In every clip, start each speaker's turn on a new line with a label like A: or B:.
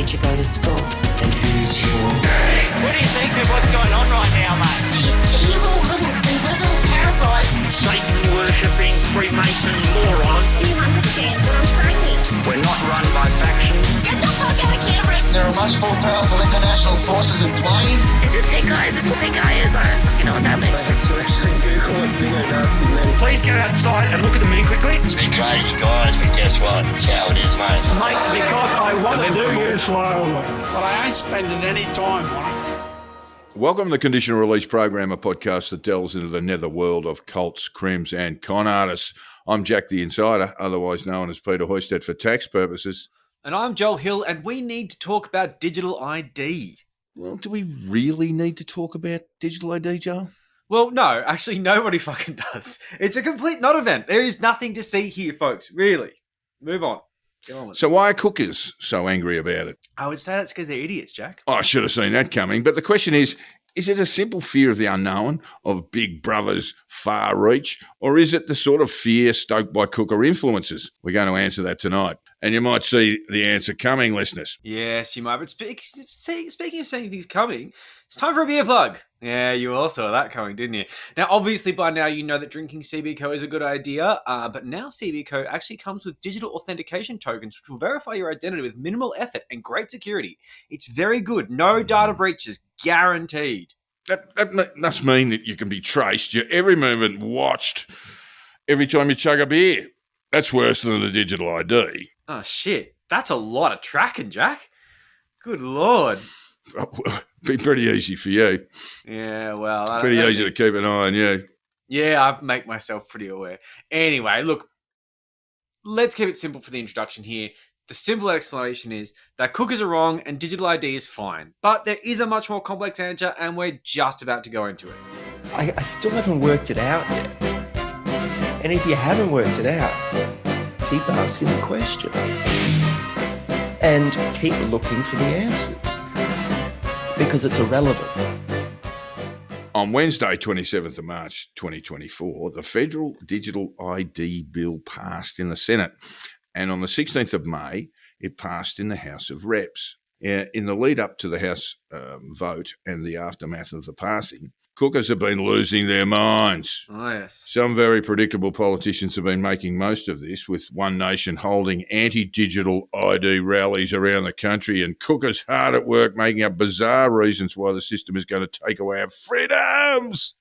A: teacher go to school?
B: And here's your...
C: What do you think of what's going on right now, mate?
D: These evil little invisible parasites.
C: Satan-worshipping Freemason moron.
D: Do you understand what I'm saying?
C: We're not run by factions.
D: Get the fuck out of camera!
E: There are much more powerful international forces in play.
D: Is this pink eye? Is this what pink eye is? I don't fucking know what's happening.
C: Please go outside and look at the moon quickly.
F: It's been crazy, guys, but guess what? It's how it is, mate.
C: Mate, because I want to do you slowly.
G: Well, I ain't spending any time on it.
H: Welcome to the Conditional Release Program, a podcast that delves into the netherworld of cults, crims and con artists. I'm Jack the Insider, otherwise known as Peter Hoisted for tax purposes.
I: And I'm Joel Hill, and we need to talk about digital ID.
H: Well, do we really need to talk about digital ID, Joel?
I: Well, no, actually nobody fucking does. It's a complete non-event. There is nothing to see here, folks, really. Move on. Get on with it.
H: So why are cookers so angry about it?
I: I would say that's because they're idiots, Jack.
H: I should have seen that coming. But the question is it a simple fear of the unknown, of Big Brother's far reach, or is it the sort of fear stoked by cooker influences? We're going to answer that tonight. And you might see the answer coming, listeners.
I: Yes, you might. But speaking of seeing things coming, it's time for a beer plug. Yeah, you all saw that coming, didn't you? Now, obviously, by now, you know that drinking CBCO is a good idea, but now CBCO actually comes with digital authentication tokens, which will verify your identity with minimal effort and great security. It's very good. No data breaches, guaranteed.
H: That must mean that you can be traced, your every movement watched every time you chug a beer. That's worse than the digital ID.
I: Oh, shit. That's a lot of tracking, Jack. Good Lord.
H: Be pretty easy for you.
I: Yeah, well.
H: Pretty easy to keep an eye on you.
I: Yeah, I make myself pretty aware. Anyway, look, let's keep it simple for the introduction here. The simple explanation is that cookers are wrong and digital ID is fine. But there is a much more complex answer, and we're just about to go into it.
J: I still haven't worked it out yet. And if you haven't worked it out, keep asking the question. And keep looking for the answers. Because it's irrelevant.
H: On Wednesday, 27th of March 2024, the Federal Digital ID Bill passed in the Senate. And on the 16th of May, it passed in the House of Reps. In the lead up to the House vote and the aftermath of the passing, cookers have been losing their minds.
I: Oh, yes.
H: Some very predictable politicians have been making most of this, with One Nation holding anti-digital ID rallies around the country and cookers hard at work making up bizarre reasons why the system is going to take away our freedoms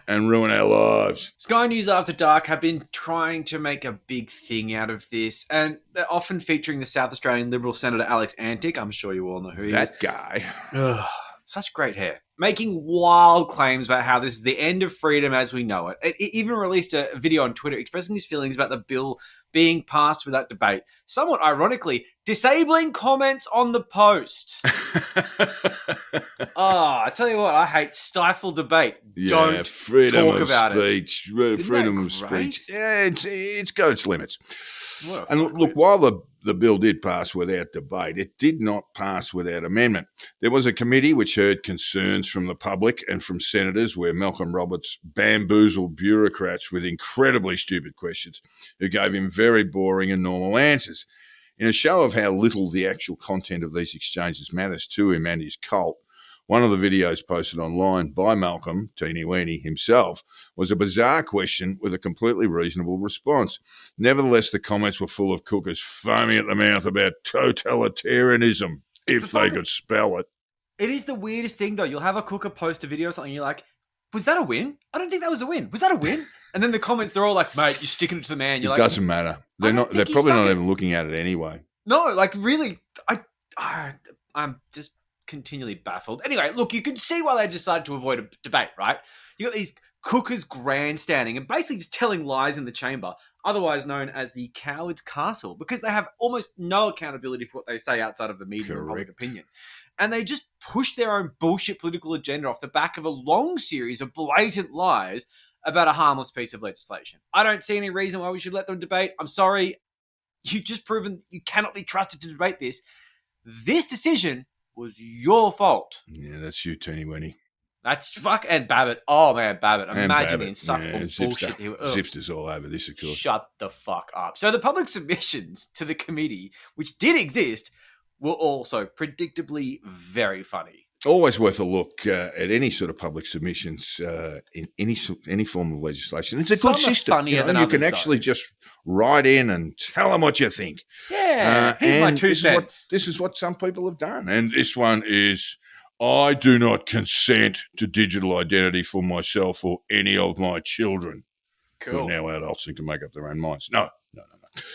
H: and ruin our lives.
I: Sky News After Dark have been trying to make a big thing out of this, and they're often featuring the South Australian Liberal Senator Alex Antic. I'm sure you all know who he is.
H: That guy.
I: Ugh, such great hair. Making wild claims about how this is the end of freedom as we know it. It even released a video on Twitter expressing his feelings about the bill being passed without debate. Somewhat ironically, disabling comments on the post. I tell you what, I hate stifled debate. Don't
H: freedom
I: talk
H: of
I: about
H: speech.
I: it.
H: Freedom of speech. Yeah, it's got its limits.
I: What
H: And look, while the bill did pass without debate, it did not pass without amendment. There was a committee which heard concerns from the public and from senators where Malcolm Roberts bamboozled bureaucrats with incredibly stupid questions who gave him very boring and normal answers. In a show of how little the actual content of these exchanges matters to him and his cult, one of the videos posted online by Malcolm, Teeny Weeny himself, was a bizarre question with a completely reasonable response. Nevertheless, the comments were full of cookers foaming at the mouth about totalitarianism, if they could spell it.
I: It is the weirdest thing, though. You'll have a cooker post a video or something, you're like, was that a win? I don't think that was a win. Was that a win? And then the comments, they're all like, mate, you're sticking it to the man. You're
H: It
I: like,
H: doesn't matter. They're probably not even looking at it anyway.
I: No, like really, I'm just continually baffled. Anyway, look, you can see why they decided to avoid a debate, right? You got these cookers grandstanding and basically just telling lies in the chamber, otherwise known as the coward's castle, because they have almost no accountability for what they say outside of the media and public opinion. And they just push their own bullshit political agenda off the back of a long series of blatant lies about a harmless piece of legislation. I don't see any reason why we should let them debate. I'm sorry. You've just proven you cannot be trusted to debate this. This decision was your fault.
H: Yeah, that's you, Teeny Weeny.
I: That's fuck and Babbitt. Oh man, Babbitt.
H: And
I: Imagine
H: Babbitt.
I: the insufferable bullshit.
H: Zipster's all over this, of course.
I: Shut the fuck up. So the public submissions to the committee, which did exist, were also predictably very funny.
H: Always worth a look at any sort of public submissions in any form of legislation. It's a
I: Some
H: good
I: are
H: system.
I: funnier than
H: you can
I: others,
H: actually
I: though.
H: just write in and tell them what you think.
I: Yeah, here's my
H: and
I: 2
H: this is what-
I: cents.
H: This is what some people have done. And this one is, I do not consent to digital identity for myself or any of my children who
I: Cool.
H: are now adults and can make up their own minds. No.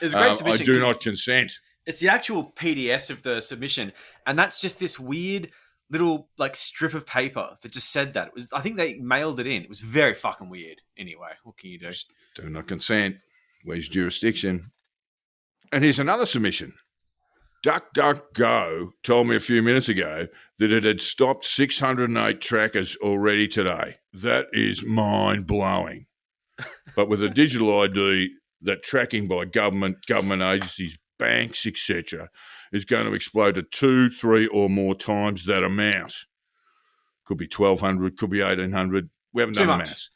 I: It's a great
H: I
I: submission.
H: do
I: 'cause
H: not
I: it's-
H: consent.
I: It's the actual PDFs of the submission, and that's just this weird little like strip of paper that just said that. It was, I think they mailed it in. It was very fucking weird. Anyway, what can you do?
H: Just do not consent. Where's jurisdiction? And here's another submission. DuckDuckGo told me a few minutes ago that it had stopped 608 trackers already today. That is mind-blowing. But with a digital ID, that tracking by government agencies, banks, etc., is going to explode to 2, 3 or more times that amount. Could be 1,200, could be 1,800. We haven't done the maths.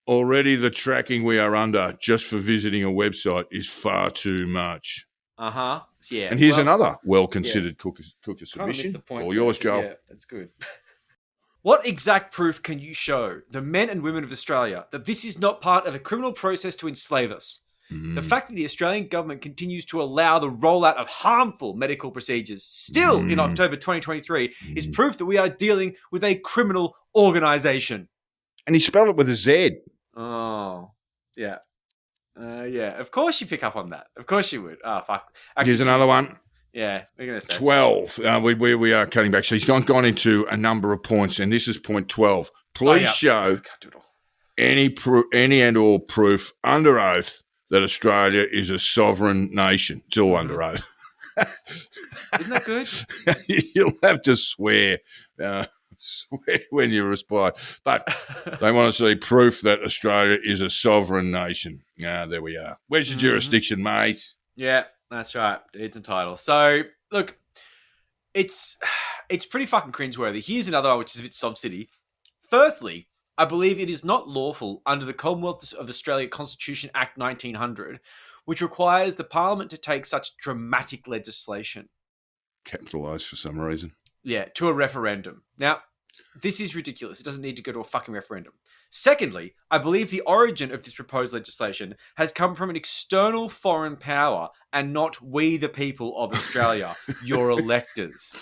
H: Already the tracking we are under just for visiting a website is far too much.
I: Uh-huh. Yeah.
H: And here's another well-considered cooker
I: Kind of
H: submission.
I: missed the point
H: All
I: there,
H: yours,
I: but
H: Joel.
I: Yeah, that's good. What exact proof can you show the men and women of Australia that this is not part of a criminal process to enslave us? The fact that the Australian government continues to allow the rollout of harmful medical procedures still in October 2023 is proof that we are dealing with a criminal organisation.
H: And he spelled it with a Z.
I: Oh, yeah. Yeah, of course you pick up on that. Of course you would. Oh, fuck. Actually,
H: Here's another one.
I: Yeah, we're going to say
H: 12. We are cutting back. So he's gone into a number of points, and this is point 12. Please show
I: Can't do it all.
H: any and all proof under oath that Australia is a sovereign nation. It's all under oath.
I: Isn't that good?
H: You'll have to swear when you respond. But they want to see proof that Australia is a sovereign nation. There we are. Where's your jurisdiction, mate?
I: Yeah, that's right. Deeds and titles. So, look, it's pretty fucking cringeworthy. Here's another one, which is a bit sob city. Firstly, I believe it is not lawful under the Commonwealth of Australia Constitution Act 1900, which requires the Parliament to take such dramatic legislation.
H: Capitalised for some reason.
I: Yeah, to a referendum. Now, this is ridiculous. It doesn't need to go to a fucking referendum. Secondly, I believe the origin of this proposed legislation has come from an external foreign power and not we, the people of Australia, your electors.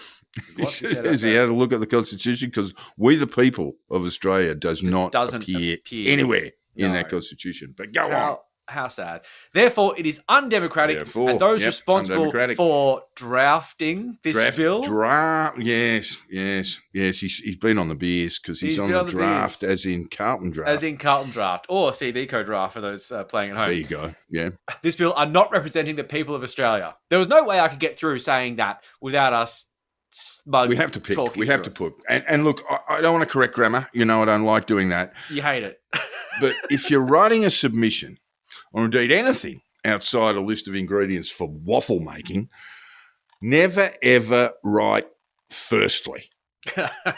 H: Has he had a look at the Constitution? Because we, the people of Australia, doesn't appear anywhere in that Constitution. But go on.
I: How sad. Therefore, it is undemocratic, and those responsible for drafting this bill.
H: Yes. He's been on the beers because he's on the draft, as in Carlton draft.
I: As in Carlton draft, or CB Co draft for those playing at home.
H: There you go. Yeah.
I: This bill are not representing the people of Australia. There was no way I could get through saying that without us.
H: We have to pick. We have to put. And look, I don't want to correct grammar. You know, I don't like doing that.
I: You hate it.
H: But if you're writing a submission, or indeed anything outside a list of ingredients for waffle making, never ever write firstly.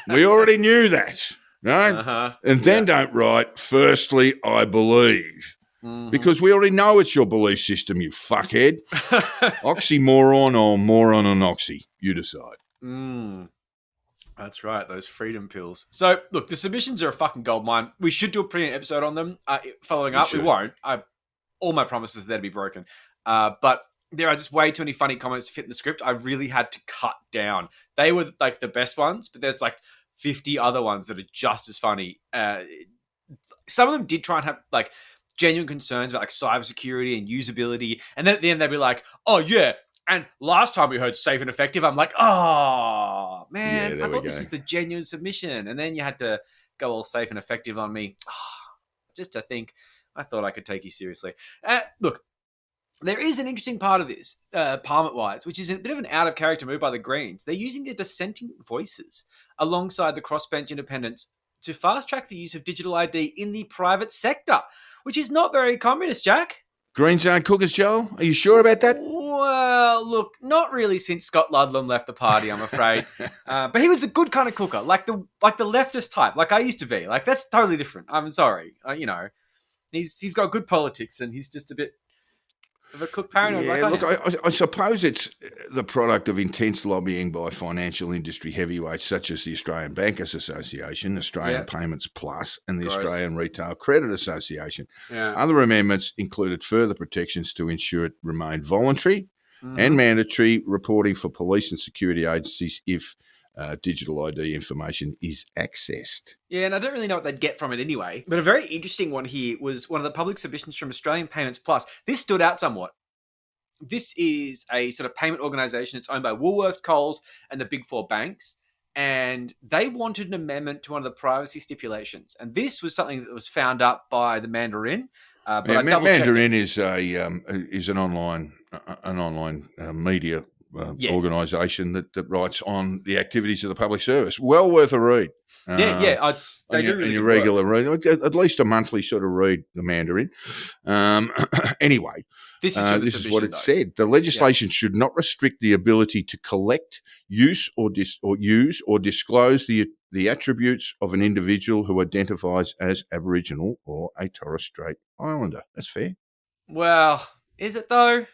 H: We already knew that, right?
I: Uh-huh.
H: And then don't write firstly, I believe. Because we already know it's your belief system, you fuckhead. Oxymoron or moron and oxy. You decide.
I: That's right, those freedom pills. So, look, the submissions are a fucking goldmine. We should do a pre episode on them. Following up, we won't. All my promises are there to be broken. But there are just way too many funny comments to fit in the script. I really had to cut down. They were like the best ones, but there's like 50 other ones that are just as funny. Some of them did try and have like genuine concerns about like cybersecurity and usability. And then at the end, they'd be like, oh, yeah. And last time we heard safe and effective, I'm like, oh, man, I thought this was a genuine submission. And then you had to go all safe and effective on me. Just to think, I thought I could take you seriously. Look, there is an interesting part of this, Parliament-wise, which is a bit of an out-of-character move by the Greens. They're using their dissenting voices alongside the crossbench independents to fast-track the use of digital ID in the private sector, which is not very communist, Jack.
H: Greens aren't cookers, Joel? Are you sure about that?
I: Well, look, not really since Scott Ludlam left the party, I'm afraid. But he was a good kind of cooker, like the leftist type, like I used to be. Like, that's totally different. I'm sorry. You know, he's got good politics and he's just a bit of a cook paranoid like
H: Yeah,
I: I
H: look,
I: am.
H: I suppose it's the product of intense lobbying by financial industry heavyweights such as the Australian Bankers Association, Australian
I: Yeah.
H: Payments Plus, and the
I: Gross.
H: Australian Retail Credit Association.
I: Yeah.
H: Other amendments included further protections to ensure it remained voluntary
I: Mm-hmm.
H: and mandatory reporting for police and security agencies if digital ID information is accessed.
I: Yeah, and I don't really know what they'd get from it anyway. But a very interesting one here was one of the public submissions from Australian Payments Plus. This stood out somewhat. This is a sort of payment organisation. It's owned by Woolworths, Coles, and the Big Four banks. And they wanted an amendment to one of the privacy stipulations. And this was something that was found up by the Mandarin. But I double-checked
H: Mandarin
I: it.
H: is an online media organisation that writes on the activities of the public service. Well worth a read.
I: They do really
H: your
I: good work.
H: regular read, at least a monthly sort of read the Mandarin. Anyway,
I: This is, from the
H: this is what
I: submission,
H: it
I: though.
H: said. The legislation should not restrict the ability to collect, use or disclose the attributes of an individual who identifies as Aboriginal or a Torres Strait Islander. That's fair.
I: Well, is it though?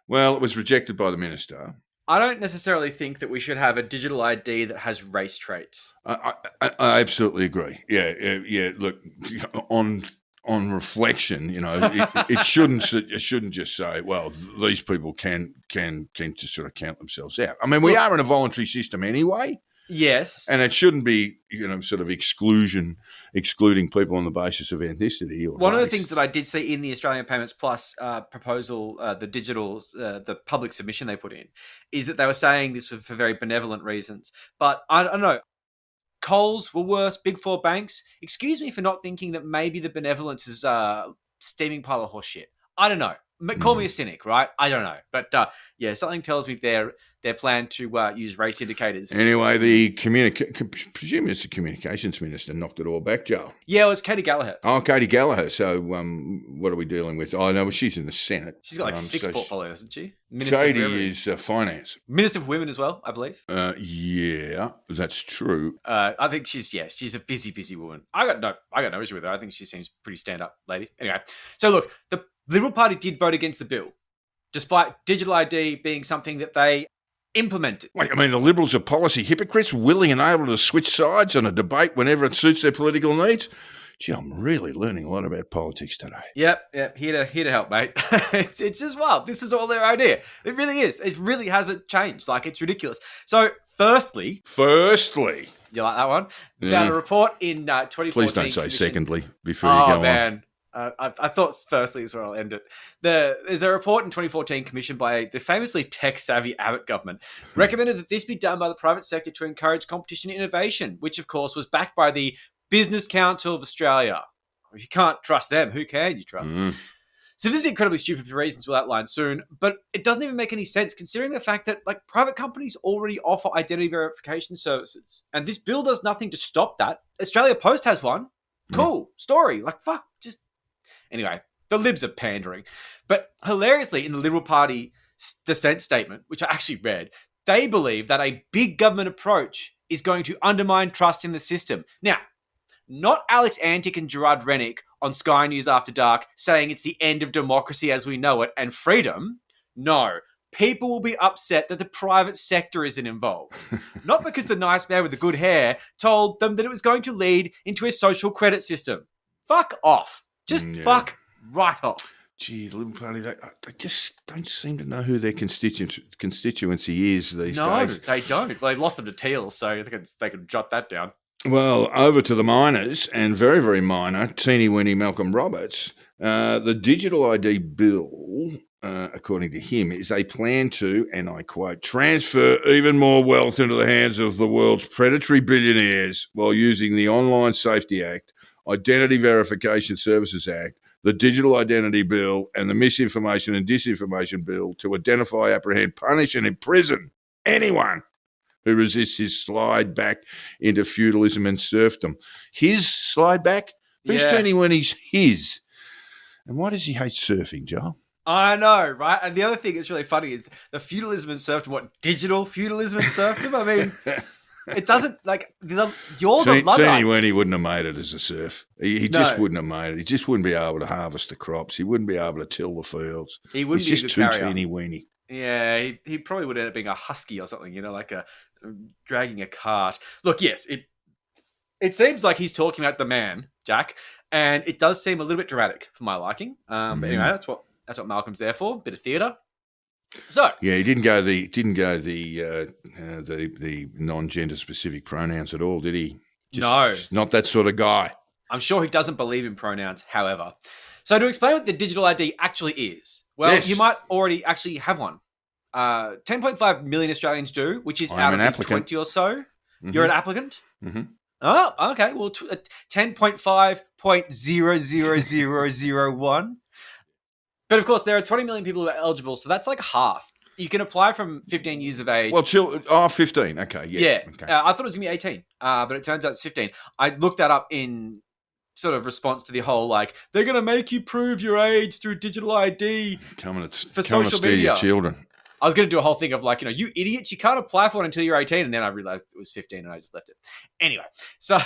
H: Well, it was rejected by the minister.
I: I don't necessarily think that we should have a digital ID that has race traits.
H: I absolutely agree. Yeah. Look, on reflection, it shouldn't just say, well, these people can just sort of count themselves out. I mean, we are in a voluntary system anyway.
I: Yes.
H: And it shouldn't be, sort of excluding people on the basis of ethnicity or
I: One of the
H: race.
I: things that I did see in the Australian Payments Plus proposal, the public submission they put in, is that they were saying this was for very benevolent reasons. But I don't know. Coles, Woolworths, Big Four banks, excuse me for not thinking that maybe the benevolence is a steaming pile of horse shit. I don't know. Call me a cynic, right? I don't know. But something tells me their plan to use race indicators.
H: Anyway, presume it's the communications minister knocked it all back, Joe.
I: Yeah, it was Katie Gallagher.
H: Oh, Katie Gallagher. So what are we dealing with? Oh, no, well, she's in the Senate.
I: She's got like 6
H: so
I: portfolios, isn't she?
H: Katie is finance.
I: Minister for Women as well, I believe.
H: Yeah, that's true.
I: I think she's a busy woman. I got no issue with her. I think she seems pretty stand-up lady. Anyway, so look, the Liberal Party did vote against the bill, despite digital ID being something that they implemented.
H: Wait, I mean, the Liberals are policy hypocrites, willing and able to switch sides on a debate whenever it suits their political needs. Gee, I'm really learning a lot about politics today.
I: Yep. Here to help, mate. it's just wild. This is all their idea. It really is. It really hasn't changed. Like, it's ridiculous. So, firstly, you like that one?
H: Yeah.
I: Now, a report in 2014.
H: Please don't say secondly before you go on.
I: Man. I thought firstly is where I'll end it. There's a report in 2014 commissioned by the famously tech-savvy Abbott government recommended that this be done by the private sector to encourage competition and innovation, which, of course, was backed by the Business Council of Australia. If you can't trust them, who can you trust? So this is incredibly stupid for reasons we'll outline soon, but it doesn't even make any sense considering the fact that private companies already offer identity verification services. And this bill does nothing to stop that. Australia Post has one. Cool. Story. Fuck. Anyway, the Libs are pandering. But hilariously, in the Liberal Party dissent statement, which I actually read, they believe that a big government approach is going to undermine trust in the system. Now, not Alex Antic and Gerard Rennick on Sky News After Dark saying it's the end of democracy as we know it and freedom. No, people will be upset that the private sector isn't involved. Not because the nice man with the good hair told them that it was going to lead into a social credit system. Fuck off. Just fuck right off.
H: Gee, the Liberal Party, they just don't seem to know who their constituency is these days.
I: No, they don't. They lost them to Teal, so they could jot that down.
H: Well, over to the minors, and very, very minor, teeny-weeny Malcolm Roberts. The digital ID bill, according to him, is a plan to, and I quote, transfer even more wealth into the hands of the world's predatory billionaires while using the Online Safety Act, Identity Verification Services Act, the Digital Identity Bill, and the Misinformation and Disinformation Bill to identify, apprehend, punish, and imprison anyone who resists his slide back into feudalism and serfdom. His slide back? Who's turning when he's his? And why does he hate surfing, Joel?
I: I know, right? And the other thing that's really funny is the feudalism and serfdom. What, digital feudalism and serfdom? I mean, It doesn't you're the Luddite.
H: Teeny wouldn't have made it as a serf. He just wouldn't have made it. He just wouldn't be able to harvest the crops. He wouldn't be able to till the fields.
I: He wouldn't
H: He's
I: be a
H: just
I: good
H: too
I: carrier.
H: teeny-weeny.
I: Yeah, he probably would end up being a husky or something, like a dragging a cart. Look, yes, it seems like he's talking about the man, Jack, and it does seem a little bit dramatic for my liking. But anyway, that's what Malcolm's there for, bit of theatre. So
H: yeah, he didn't go the non-gender specific pronouns at all, did he?
I: No,
H: not that sort of guy.
I: I'm sure he doesn't believe in pronouns. However, so to explain what the digital ID actually is, well, you might already actually have one. 10.5 million Australians do, which is out of the 20 or so. Mm-hmm. You're an applicant.
H: Mm-hmm.
I: Oh, okay. Well, 10.5.00001. But of course, there are 20 million people who are eligible, so that's like half. You can apply from 15 years of age.
H: Well, 15. Okay, yeah. Okay.
I: I thought it was going to be 18, but it turns out it's 15. I looked that up in sort of response to the whole, they're going to make you prove your age through digital ID for social media.
H: Your children.
I: I was going to do a whole thing of you idiots, you can't apply for it until you're 18. And then I realized it was 15 and I just left it. Anyway, so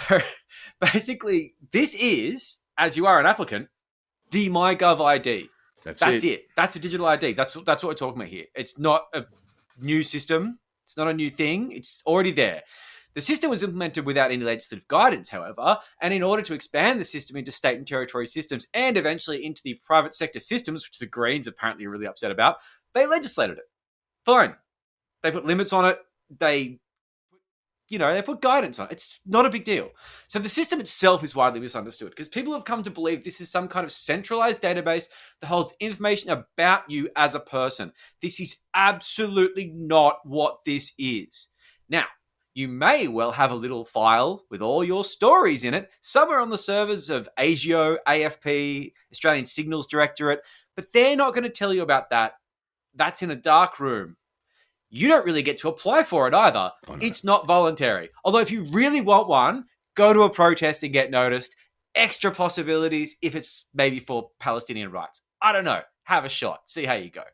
I: basically this is, as you are an applicant, the MyGov ID. That's it. That's a digital ID. That's what we're talking about here. It's not a new system. It's not a new thing. It's already there. The system was implemented without any legislative guidance, however, and in order to expand the system into state and territory systems and eventually into the private sector systems, which the Greens apparently are really upset about, they legislated it. Fine. They put limits on it. They put guidance on it. It's not a big deal. So the system itself is widely misunderstood because people have come to believe this is some kind of centralized database that holds information about you as a person. This is absolutely not what this is. Now, you may well have a little file with all your stories in it somewhere on the servers of ASIO, AFP, Australian Signals Directorate, but they're not going to tell you about that. That's in a dark room. You don't really get to apply for it either. Oh, no. It's not voluntary. Although if you really want one, go to a protest and get noticed. Extra possibilities if it's maybe for Palestinian rights. I don't know. Have a shot. See how you go.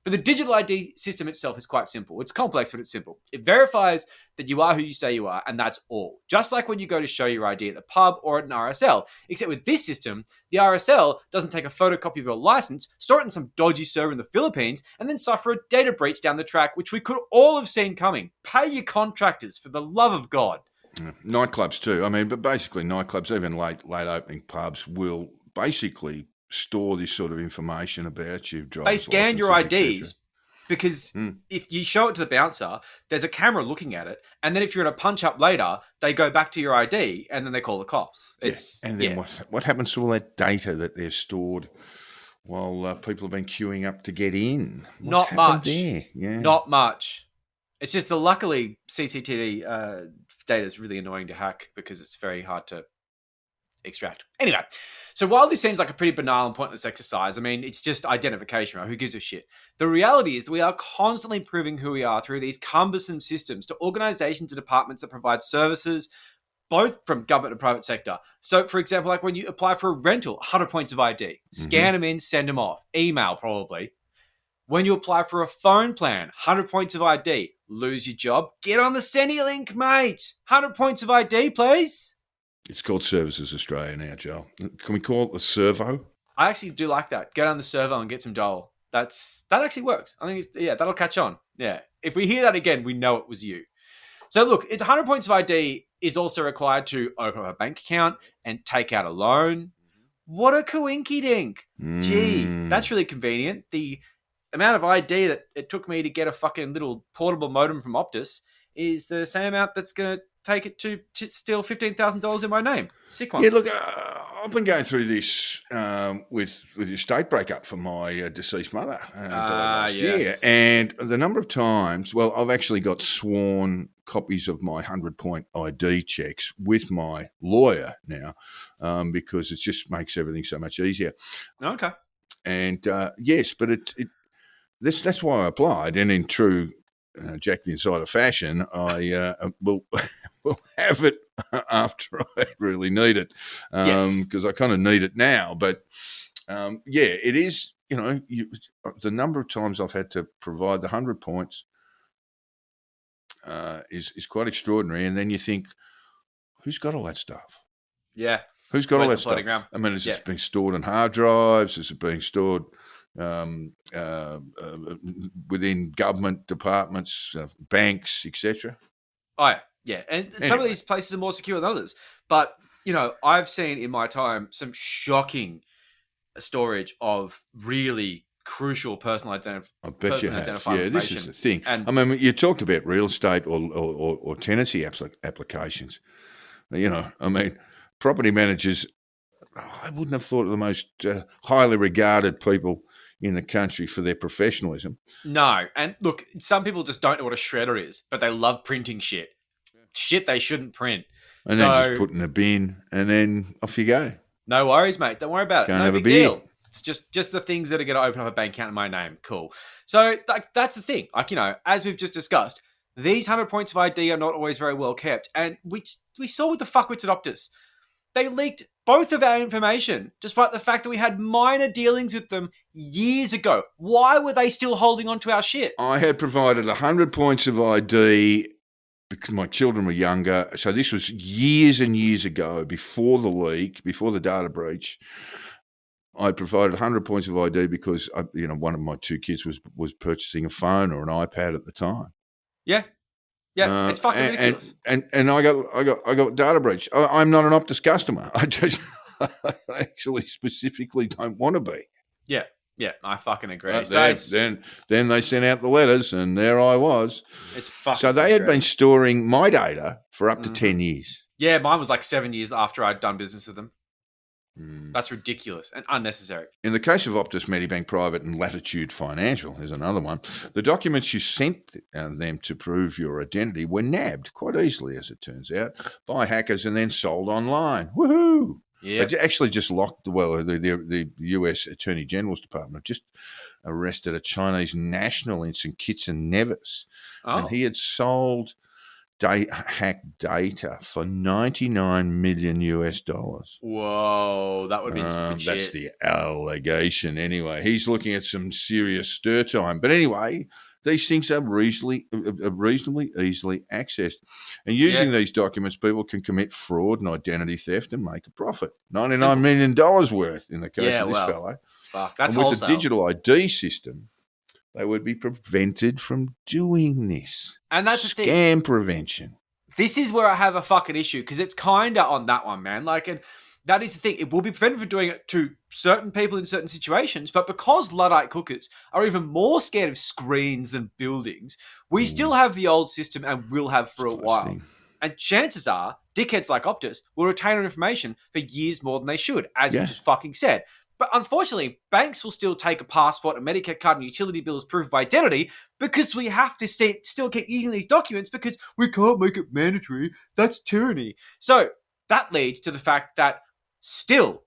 I: But the digital ID system itself is quite simple. It's complex, but it's simple. It verifies that you are who you say you are, and that's all. Just like when you go to show your ID at the pub or at an RSL. Except with this system, the RSL doesn't take a photocopy of your license, store it in some dodgy server in the Philippines, and then suffer a data breach down the track, which we could all have seen coming. Pay your contractors, for the love of God.
H: Nightclubs too. I mean, but basically nightclubs, even late opening pubs, will basically store this sort of information about you.
I: They scan your IDs because if you show it to the bouncer, there's a camera looking at it. And then if you're in a punch up later, they go back to your ID and then they call the cops.
H: And then what happens to all that data that they've stored while people have been queuing up to get in?
I: Not much.
H: There? Yeah.
I: Not much. It's just luckily CCTV data is really annoying to hack because it's very hard to extract. Anyway, so while this seems like a pretty banal and pointless exercise, I mean, it's just identification, right? Who gives a shit? The reality is that we are constantly proving who we are through these cumbersome systems to organizations and departments that provide services, both from government and private sector. So, for example, like when you apply for a rental, 100 points of ID. Scan them in, send them off. Email, probably. When you apply for a phone plan, 100 points of ID. Lose your job, get on the Centrelink, mate. 100 points of ID, please.
H: It's called Services Australia now, Joel. Can we call it the servo?
I: I actually do like that. Go down the servo and get some dole. That actually works. I think that'll catch on. Yeah. If we hear that again, we know it was you. So look, it's 100 points of ID is also required to open up a bank account and take out a loan. What a coinky dink. Gee, that's really convenient. The amount of ID that it took me to get a fucking little portable modem from Optus is the same amount that's going to take it to steal $15,000 in my name. Sick one.
H: Yeah, look, I've been going through this with your state breakup for my deceased mother last year. And the number of times, well, I've actually got sworn copies of my 100-point ID checks with my lawyer now because it just makes everything so much easier.
I: Okay.
H: And yes, but that's why I applied. And in true Jack the Insider fashion, I will have it after I really need it because I kind of need it now. But it is, the number of times I've had to provide the 100 points is quite extraordinary. And then you think, who's got all that stuff?
I: Yeah.
H: Who's got all
I: Where's
H: that
I: it floating
H: stuff?
I: around?
H: I mean, is
I: Yeah.
H: it being stored on hard drives? Is it being stored within government departments, banks, etc.?
I: Oh, yeah. Yeah. And some of
H: Anyway.
I: these places are more secure than others. But, I've seen in my time some shocking storage of really crucial personal
H: I bet you
I: personally
H: have.
I: identified
H: Yeah, this is
I: information.
H: the thing.
I: And-
H: I mean, you talked about real estate or tenancy applications. I mean, property managers, I wouldn't have thought of the most highly regarded people in the country for their professionalism.
I: No. And look, some people just don't know what a shredder is, but they love printing shit. Shit they shouldn't print.
H: And then just put in a bin and then off you go.
I: No worries, mate. Don't worry about it.
H: Go and
I: No
H: have a
I: big
H: beer.
I: deal. It's just the things that are going to open up a bank account in my name. Cool. So that's the thing. As we've just discussed, these 100 points of ID are not always very well kept. And we saw with the fuckwits at Optus. They leaked both of our information, despite the fact that we had minor dealings with them years ago. Why were they still holding on to our shit?
H: I had provided 100 points of ID because my children were younger. So this was years and years ago, before the leak, before the data breach. I provided 100 points of ID because one of my two kids was purchasing a phone or an iPad at the time.
I: Yeah. Yeah, it's fucking ridiculous.
H: And I got data breach. I'm not an Optus customer. I actually specifically don't want to be.
I: Yeah, I fucking agree.
H: Right,
I: So
H: then they sent out the letters, and there I was.
I: it's fucking
H: So they had
I: frustrating.
H: been storing my data for up to 10 years.
I: Yeah, mine was like 7 years after I'd done business with them.
H: Mm.
I: That's ridiculous and unnecessary.
H: In the case of Optus, Medibank Private, and Latitude Financial, there's another one, the documents you sent them to prove your identity were nabbed quite easily, as it turns out, by hackers and then sold online. Woohoo!
I: Yeah.
H: They actually just locked, the US Attorney General's Department just arrested a Chinese national in St. Kitts and Nevis.
I: Oh.
H: And he had sold hacked data for $99 million US.
I: Whoa, that would be some good
H: That's
I: shit.
H: the allegation anyway. He's looking at some serious stir time. But anyway, these things are reasonably easily accessed. And using these documents, people can commit fraud and identity theft and make a profit. $99 million worth in the case of this fellow.
I: Fuck, that's
H: and with
I: wholesale.
H: a digital ID system, they would be prevented from doing this.
I: And that's the thing.
H: Scam prevention.
I: This is where I have a fucking issue because it's kind of on that one, man. And that is the thing. It will be prevented from doing it to certain people in certain situations, but because Luddite cookers are even more scared of screens than buildings, we still have the old system and will have for a while.
H: Thing.
I: And chances are, dickheads like Optus will retain our information for years more than they should, as we just fucking said. But unfortunately, banks will still take a passport, a Medicare card, and utility bill as proof of identity because we have to still keep using these documents because we can't make it mandatory. That's tyranny. So that leads to the fact that still,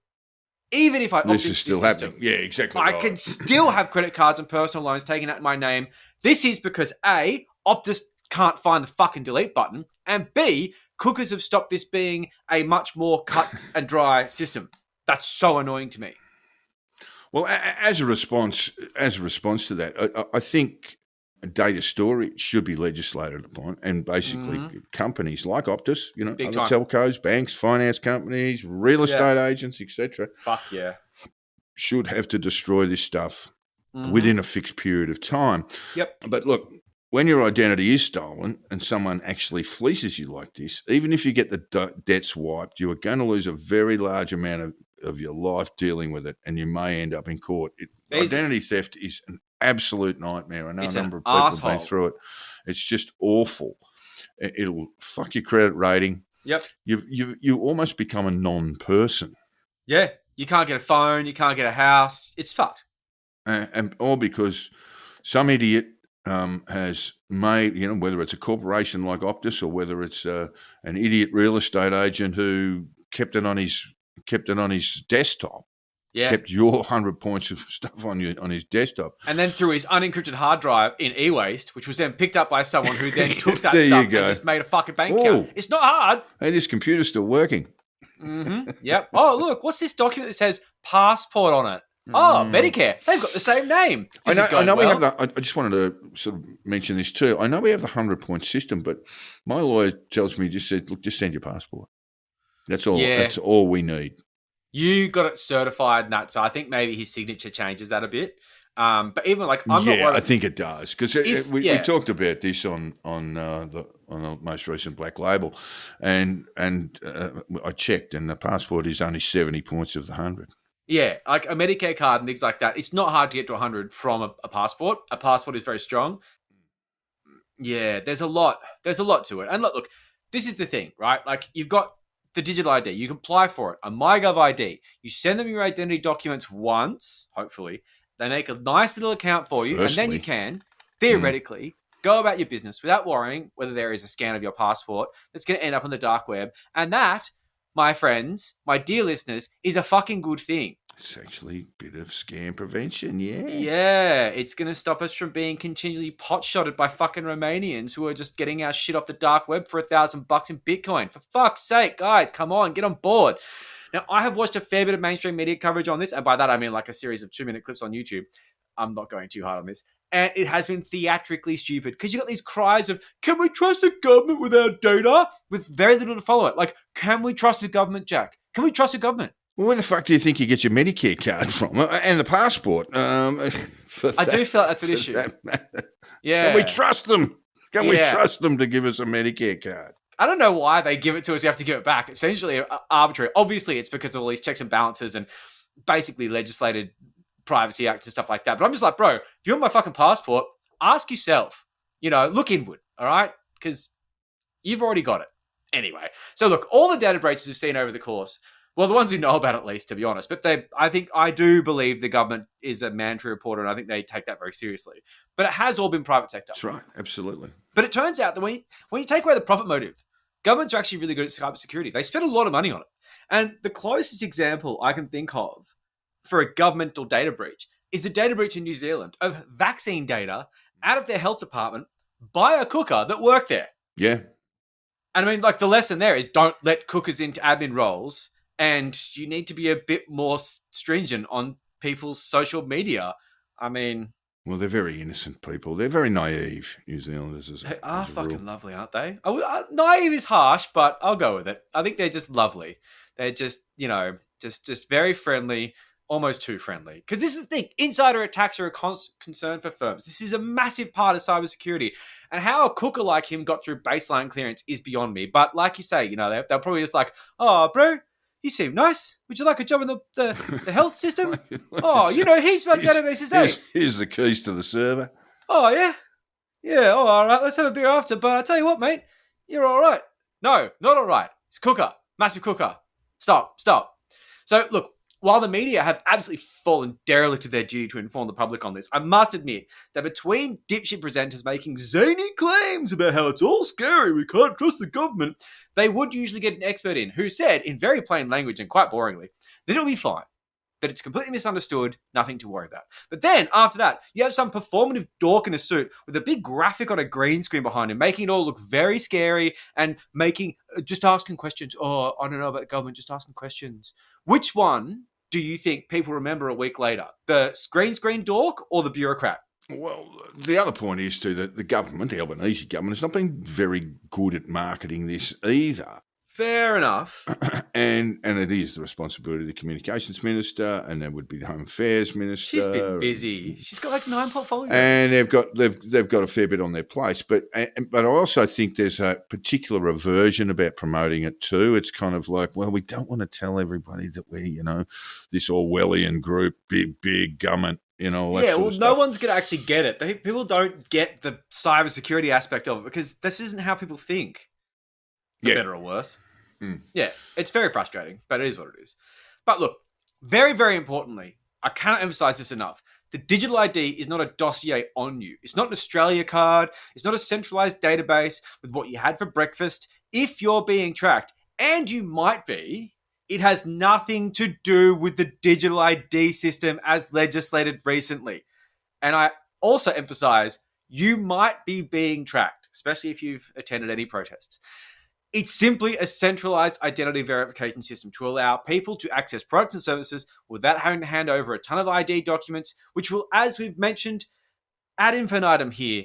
I: even if I opt
H: This
I: into
H: is still
I: this system,
H: happening. Yeah, exactly.
I: I
H: right.
I: can still have credit cards and personal loans taken out in my name. This is because A, Optus can't find the fucking delete button, and B, cookers have stopped this being a much more cut and dry system. That's so annoying to me.
H: Well, as a response to that, I think data storage should be legislated upon, and basically companies like Optus,
I: Big
H: other
I: time.
H: telcos, banks, finance companies, real estate agents, etc.,
I: Fuck yeah.
H: should have to destroy this stuff within a fixed period of time.
I: Yep.
H: But look, when your identity is stolen and someone actually fleeces you like this, even if you get the debts wiped, you are going to lose a very large amount of your life dealing with it, and you may end up in court. Identity theft is an absolute nightmare. I know
I: It's
H: a
I: an
H: number of people have been
I: asshole.
H: through it. It's just awful. It'll fuck your credit rating.
I: Yep.
H: You almost become a non-person.
I: Yeah. You can't get a phone. You can't get a house. It's fucked.
H: And all because some idiot has made, whether it's a corporation like Optus or whether it's an idiot real estate agent who kept it on his desktop, kept your 100 points of stuff on his desktop,
I: And then threw his unencrypted hard drive in e-waste, which was then picked up by someone who then took that
H: There you
I: stuff and
H: go.
I: just made a fucking bank
H: Ooh.
I: account. It's not hard.
H: Hey, this computer's still working.
I: Yep. Oh, look, what's this document that says passport on it? Oh, Medicare. They've got the same name. This is going
H: we
I: well.
H: have I just wanted to sort of mention this too. I know we have the 100-point system, but my lawyer tells me just send your passport. That's all.
I: Yeah.
H: That's all we need.
I: You got it certified and that, so I think maybe his signature changes that a bit. But even like, I'm not worried.
H: I think it does because we talked about this on the most recent Black Label, and I checked, and the passport is only 70 points of the 100.
I: Yeah, like a Medicare card and things like that. It's not hard to get to 100 from a passport. A passport is very strong. Yeah, there's a lot to it. And look, this is the thing, right? Like, you've got the digital ID. You can apply for it. A MyGov ID. You send them your identity documents once, hopefully. They make a nice little account for you, and then you can, theoretically, go about your business without worrying whether there is a scan of your passport that's going to end up on the dark web. And that, my friends, my dear listeners, is a fucking good thing.
H: It's actually a bit of scam prevention, yeah.
I: Yeah, it's going to stop us from being continually pot-shotted by fucking Romanians who are just getting our shit off the dark web for $1,000 in Bitcoin. For fuck's sake, guys, come on, get on board. Now, I have watched a fair bit of mainstream media coverage on this, and by that I mean like a series of 2-minute clips on YouTube. I'm not going too hard on this. And it has been theatrically stupid because you got these cries of, can we trust the government with our data? With very little to follow it. Like, can we trust the government, Jack? Can we trust the government?
H: Well, where the fuck do you think you get your Medicare card from? And the passport?
I: I do feel like that's an issue. Yeah.
H: Can we trust them? Can we trust them to give us a Medicare card?
I: I don't know why they give it to us. You have to give it back. It's essentially arbitrary. Obviously, it's because of all these checks and balances and basically legislated privacy acts and stuff like that. But I'm just like, bro, if you want my fucking passport, ask yourself. Look inward, all right? Because you've already got it. Anyway, so look, all the data breaches we've seen over the course, well, the ones we know about at least, to be honest, but I do believe the government is a mandatory reporter, and I think they take that very seriously. But it has all been private sector.
H: That's right, absolutely.
I: But it turns out that when you take away the profit motive, governments are actually really good at cybersecurity. They spend a lot of money on it. And the closest example I can think of for a governmental data breach is the data breach in New Zealand of vaccine data out of their health department by a cooker that worked there.
H: Yeah.
I: And I mean, like, the lesson there is don't let cookers into admin roles, and you need to be a bit more stringent on people's social media. I mean...
H: Well, they're very innocent people. They're very naive, New Zealanders.
I: They are fucking lovely, aren't they? Naive is harsh, but I'll go with it. I think they're just lovely. They're just, just very friendly, almost too friendly. Because this is the thing. Insider attacks are a concern for firms. This is a massive part of cybersecurity. And how a cooker like him got through baseline clearance is beyond me. But like you say, they're probably just like, oh, bro, you seem nice. Would you like a job in the health system? Oh, heaps about databases, eh?
H: Here's the keys to the server.
I: Oh, yeah? Yeah, all right, let's have a beer after. But I'll tell you what, mate, you're all right. No, not all right. It's cooker. Massive cooker. Stop. So, look, while the media have absolutely fallen derelict to their duty to inform the public on this, I must admit that between dipshit presenters making zany claims about how it's all scary, we can't trust the government, they would usually get an expert in who said, in very plain language and quite boringly, that it'll be fine, that it's completely misunderstood, nothing to worry about. But then, after that, you have some performative dork in a suit with a big graphic on a green screen behind him, making it all look very scary and just asking questions. Oh, I don't know about the government, just asking questions. Which one do you think people remember a week later? The green screen dork or the bureaucrat?
H: Well, the other point is too that the government, the Albanese government, has not been very good at marketing this either.
I: Fair enough.
H: And it is the responsibility of the communications minister, and that would be the Home Affairs minister.
I: She's been busy. She's got like 9 portfolios.
H: And they've got a fair bit on their place. But I also think there's a particular aversion about promoting it too. It's kind of like, well, we don't want to tell everybody that we, this Orwellian group, big government.
I: No one's going to actually get it. People don't get the cybersecurity aspect of it because this isn't how people think. For better or worse.
H: Mm.
I: Yeah, it's very frustrating, but it is what it is. But look, very, very importantly, I cannot emphasize this enough. The digital ID is not a dossier on you. It's not an Australia card. It's not a centralized database with what you had for breakfast. If you're being tracked, and you might be, it has nothing to do with the digital ID system as legislated recently. And I also emphasize, you might be being tracked, especially if you've attended any protests. It's simply a centralized identity verification system to allow people to access products and services without having to hand over a ton of ID documents, which will, as we've mentioned ad infinitum here,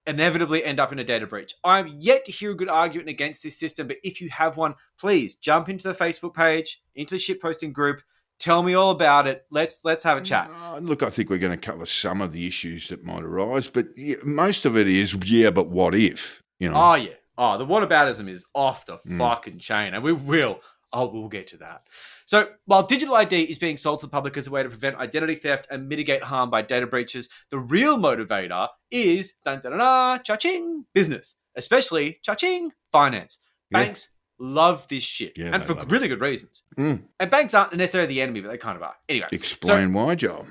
I: inevitably end up in a data breach. I'm yet to hear a good argument against this system, but if you have one, please jump into the Facebook page, into the shitposting group, tell me all about it. Let's have a chat.
H: Look, I think we're going to cover some of the issues that might arise, but most of it is, but what if?
I: Oh, yeah. Oh, the whataboutism is off the fucking chain, and we'll get to that. So, while digital ID is being sold to the public as a way to prevent identity theft and mitigate harm by data breaches, the real motivator is, cha-ching, business, especially, cha-ching, finance. Banks love this shit, and for really good reasons. And banks aren't necessarily the enemy, but they kind of are. Anyway.
H: Explain why, Joel.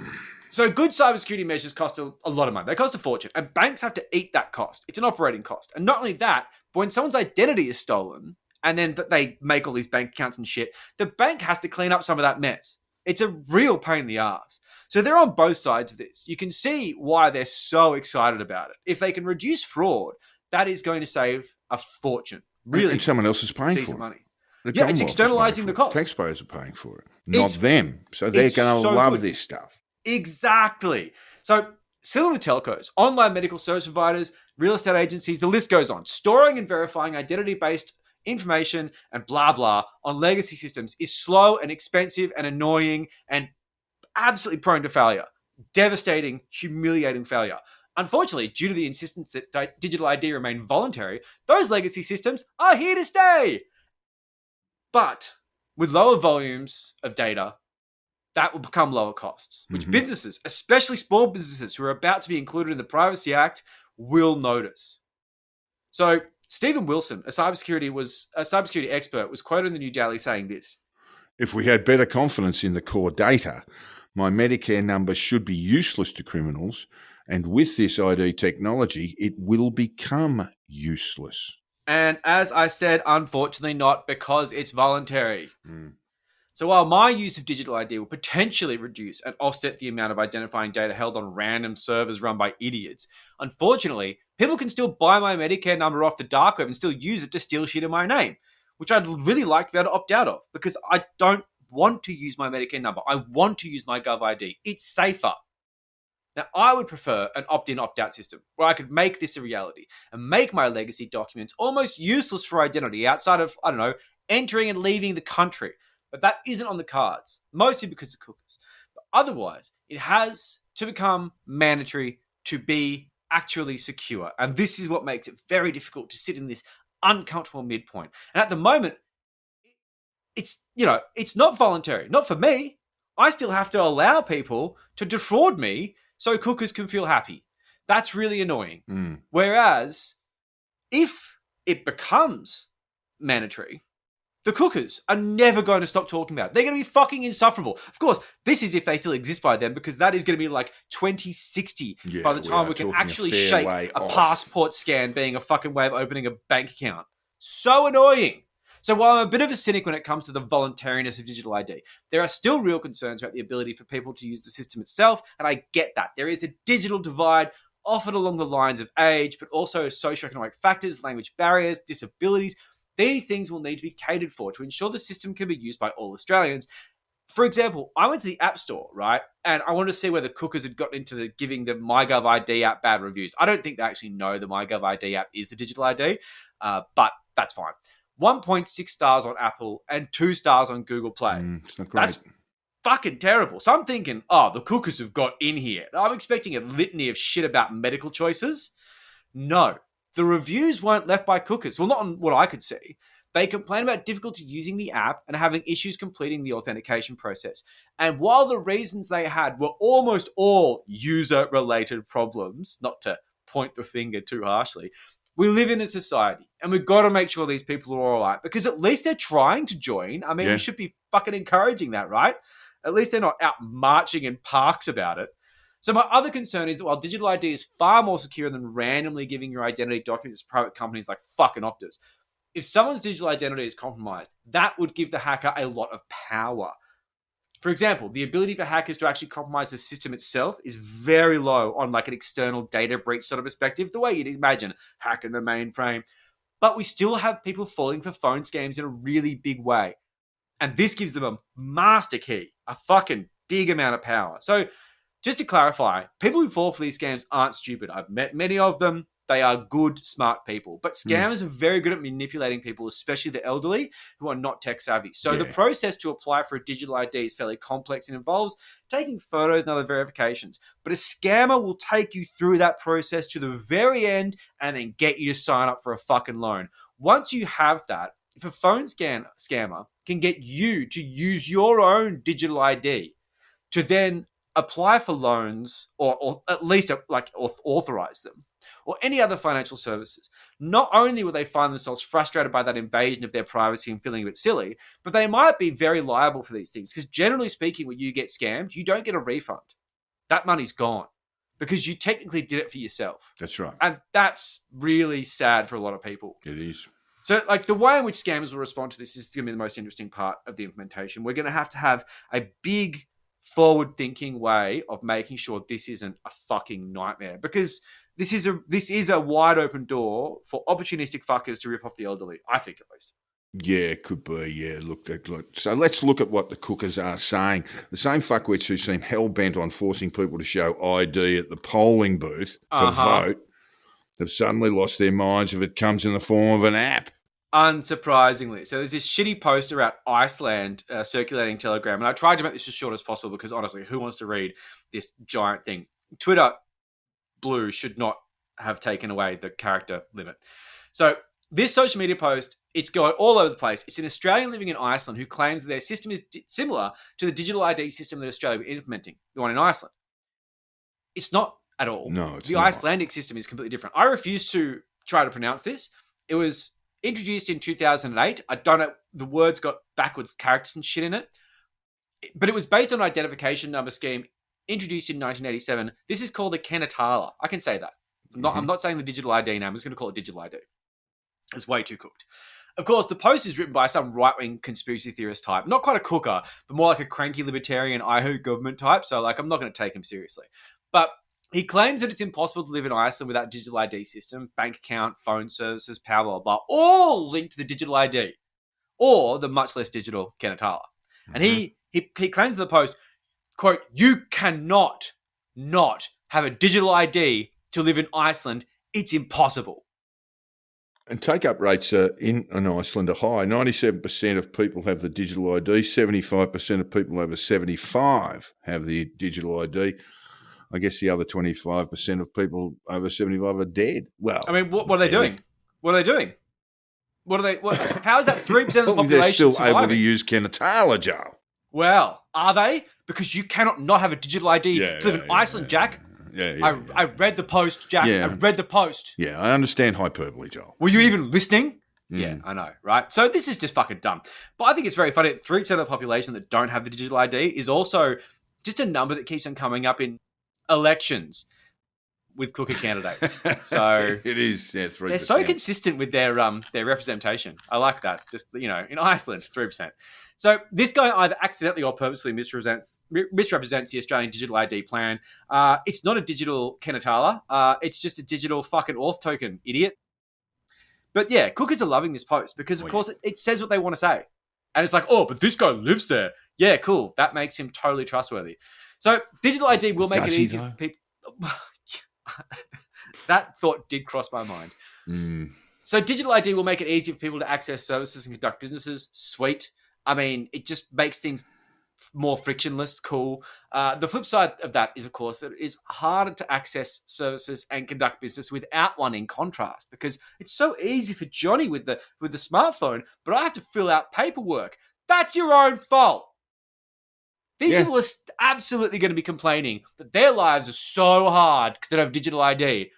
I: So good cybersecurity measures cost a lot of money. They cost a fortune, and banks have to eat that cost. It's an operating cost. And not only that, but when someone's identity is stolen, and then they make all these bank accounts and shit, the bank has to clean up some of that mess. It's a real pain in the ass. So they're on both sides of this. You can see why they're so excited about it. If they can reduce fraud, that is going to save a fortune. Really,
H: and someone else is paying
I: decent
H: for it.
I: money.
H: The
I: Yeah, it's
H: Commonwealth is
I: externalizing
H: paying
I: the
H: for it.
I: cost.
H: Taxpayers are paying for it, not
I: It's-
H: them. So they're
I: it's
H: going to
I: so
H: love
I: good.
H: this stuff.
I: Exactly. So, similar to telcos, online medical service providers, real estate agencies, the list goes on. Storing and verifying identity-based information and blah, blah on legacy systems is slow and expensive and annoying and absolutely prone to failure. Devastating, humiliating failure. Unfortunately, due to the insistence that digital ID remain voluntary, those legacy systems are here to stay. But with lower volumes of data, that will become lower costs, which businesses, especially small businesses who are about to be included in the Privacy Act, will notice. So Stephen Wilson, a cybersecurity expert, was quoted in the New Daily saying this:
H: If we had better confidence in the core data, my Medicare number should be useless to criminals, and with this ID technology, it will become useless.
I: And as I said, unfortunately not, because it's voluntary. So while my use of digital ID will potentially reduce and offset the amount of identifying data held on random servers run by idiots, unfortunately, people can still buy my Medicare number off the dark web and still use it to steal shit in my name, which I'd really like to be able to opt out of, because I don't want to use my Medicare number. I want to use my Gov ID. It's safer. Now, I would prefer an opt-in, opt-out system where I could make this a reality and make my legacy documents almost useless for identity outside of, entering and leaving the country. But that isn't on the cards, mostly because of cookies. But otherwise, it has to become mandatory to be actually secure. And this is what makes it very difficult to sit in this uncomfortable midpoint. And at the moment, it's not voluntary. Not for me. I still have to allow people to defraud me so cookers can feel happy. That's really annoying. Whereas, if it becomes mandatory, the cookers are never going to stop talking about it. They're going to be fucking insufferable. Of course, this is if they still exist by then, because that is going to be like 2060 by the time we can actually shake a passport scan being a fucking way of opening a bank account. So annoying. So while I'm a bit of a cynic when it comes to the voluntariness of digital ID, there are still real concerns about the ability for people to use the system itself, and I get that. There is a digital divide, often along the lines of age, but also socioeconomic factors, language barriers, disabilities. These things will need to be catered for to ensure the system can be used by all Australians. For example, I went to the App Store, right? And I wanted to see whether cookers had gotten into giving the MyGov ID app bad reviews. I don't think they actually know the MyGov ID app is the digital ID, but that's fine. 1.6 stars on Apple and 2 stars on Google Play.
H: It's not great.
I: That's fucking terrible. So I'm thinking, the cookers have got in here. I'm expecting a litany of shit about medical choices. No. The reviews weren't left by cookers. Well, not on what I could see. They complained about difficulty using the app and having issues completing the authentication process. And while the reasons they had were almost all user-related problems, not to point the finger too harshly, we live in a society and we've got to make sure these people are all right, because at least they're trying to join. I mean, we should be fucking encouraging that, right? At least they're not out marching in parks about it. So my other concern is that while digital ID is far more secure than randomly giving your identity documents to private companies like fucking Optus, if someone's digital identity is compromised, that would give the hacker a lot of power. For example, the ability for hackers to actually compromise the system itself is very low on like an external data breach sort of perspective, the way you'd imagine hacking the mainframe. But we still have people falling for phone scams in a really big way. And this gives them a master key, a fucking big amount of power. So just to clarify, people who fall for these scams aren't stupid. I've met many of them. They are good, smart people. But scammers are very good at manipulating people, especially the elderly who are not tech savvy. So the process to apply for a digital ID is fairly complex and involves taking photos and other verifications. But a scammer will take you through that process to the very end and then get you to sign up for a fucking loan. Once you have that, if a phone scammer can get you to use your own digital ID to then apply for loans or at least authorize them or any other financial services, not only will they find themselves frustrated by that invasion of their privacy and feeling a bit silly, but they might be very liable for these things because generally speaking, when you get scammed, you don't get a refund. That money's gone because you technically did it for yourself.
H: That's right.
I: And that's really sad for a lot of people.
H: It is.
I: So, like, the way in which scammers will respond to this is going to be the most interesting part of the implementation. We're going to have a big forward-thinking way of making sure this isn't a fucking nightmare because this is a wide-open door for opportunistic fuckers to rip off the elderly, I think at least.
H: Yeah, it could be. Yeah, look. So let's look at what the cookers are saying. The same fuckwits who seem hell-bent on forcing people to show ID at the polling booth to vote have suddenly lost their minds if it comes in the form of an app.
I: Unsurprisingly. So there's this shitty post about Iceland circulating Telegram, and I tried to make this as short as possible because honestly, who wants to read this giant thing? Twitter Blue should not have taken away the character limit. So this social media post, it's going all over the place. It's an Australian living in Iceland who claims that their system is similar to the digital ID system that Australia were implementing, the one in Iceland. It's not at all.
H: No, it's
I: the
H: not.
I: Icelandic system is completely different. I refuse to try to pronounce this. It was introduced in 2008. I don't know. The words got backwards characters and shit in it. But it was based on an identification number scheme introduced in 1987. This is called a Kenatala. I can say that. I'm not saying the digital ID name. I'm just going to call it digital ID. It's way too cooked. Of course, the post is written by some right-wing conspiracy theorist type. Not quite a cooker, but more like a cranky libertarian I hate government type. So, like, I'm not going to take him seriously. But he claims that it's impossible to live in Iceland without digital ID system, bank account, phone services, power, blah, blah, all linked to the digital ID or the much less digital Kenatala. And he claims in the post, quote, "You cannot not have a digital ID to live in Iceland. It's impossible."
H: And take-up rates in Iceland are high. 97% of people have the digital ID. 75% of people over 75 have the digital ID. I guess the other 25% of people over 75 are dead. Well,
I: I mean, what are they doing? What are they doing? How is that 3% of the population
H: they're still
I: surviving?
H: able to use Kenatala, Joe.
I: Well, are they? Because you cannot not have a digital ID to live in Iceland, Jack. I read the post, Jack.
H: Yeah.
I: I read the post.
H: Yeah, I understand hyperbole, Joel.
I: Were you even listening? Yeah, I know, right? So this is just fucking dumb. But I think it's very funny that 3% of the population that don't have the digital ID is also just a number that keeps on coming up in elections with cooker candidates. So
H: it is, yeah, 3%.
I: They're so consistent with their representation. I like that. Just, in Iceland, 3%. So this guy either accidentally or purposely misrepresents the Australian digital ID plan. It's not a digital Kenatala. It's just a digital fucking auth token, idiot. But yeah, cookers are loving this post because, of course, it says what they want to say. And it's like, oh, but this guy lives there. Yeah, cool. That makes him totally trustworthy. So digital ID will make it easy for people. That thought did cross my mind. So digital ID will make it easier for people to access services and conduct businesses. Sweet. I mean, it just makes things more frictionless. Cool. The flip side of that is, of course, that it is harder to access services and conduct business without one, in contrast, because it's so easy for Johnny with the smartphone, but I have to fill out paperwork. That's your own fault. These people are absolutely going to be complaining that their lives are so hard because they don't have digital ID.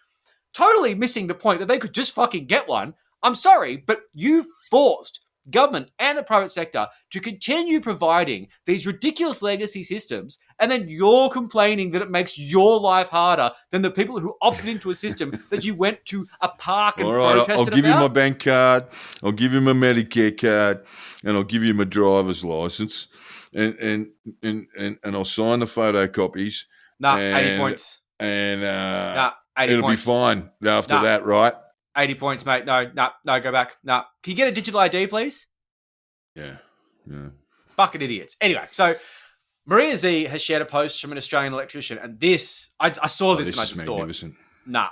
I: Totally missing the point that they could just fucking get one. I'm sorry, but you forced government and the private sector to continue providing these ridiculous legacy systems, and then you're complaining that it makes your life harder than the people who opted into a system that you went to a park and protested
H: I'll give
I: about?
H: you my bank card, I'll give you my Medicare card, and I'll give you my driver's license, and I'll sign the photocopies.
I: 80 points.
H: And
I: 80
H: it'll
I: points.
H: be fine after that, right?
I: 80 points, mate. No, go back. No. Can you get a digital ID, please?
H: Yeah.
I: Fucking idiots. Anyway, so Maria Z has shared a post from an Australian electrician, and this, I saw this and I just thought, nah.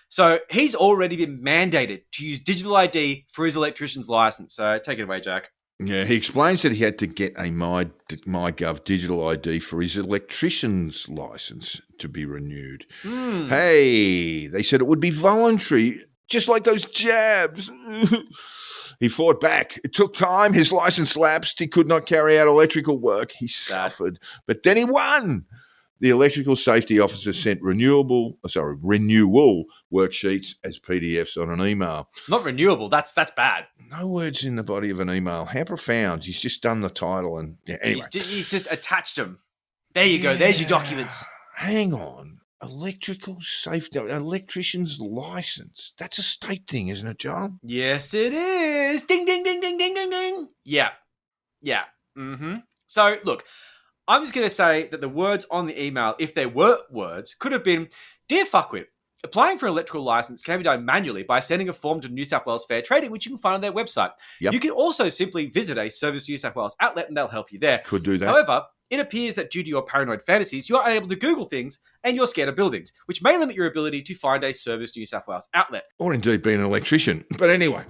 I: So he's already been mandated to use digital ID for his electrician's license. So take it away, Jack.
H: Yeah, he explains that he had to get a MyGov digital ID for his electrician's license to be renewed. Hey, they said it would be voluntary, just like those jabs. He fought back. It took time. His license lapsed. He could not carry out electrical work. He suffered, but then he won. The electrical safety officer sent renewal worksheets as PDFs on an email.
I: Not renewable. That's bad.
H: No words in the body of an email. How profound. He's just done the title and anyway.
I: He's just attached them. There you go. There's your documents.
H: Hang on. Electrical safety, electrician's license. That's a state thing, isn't it, John?
I: Yes, it is. Ding, ding, ding, ding, ding, ding, ding. Yeah. So, look, I'm just going to say that the words on the email, if there were words, could have been, Dear Fuckwit, applying for an electrical license can be done manually by sending a form to New South Wales Fair Trading, which you can find on their website.
H: Yep.
I: You can also simply visit a Service New South Wales outlet and they'll help you there.
H: Could do that.
I: However, it appears that due to your paranoid fantasies, you are unable to Google things and you're scared of buildings, which may limit your ability to find a Service New South Wales outlet.
H: Or indeed be an electrician. But anyway.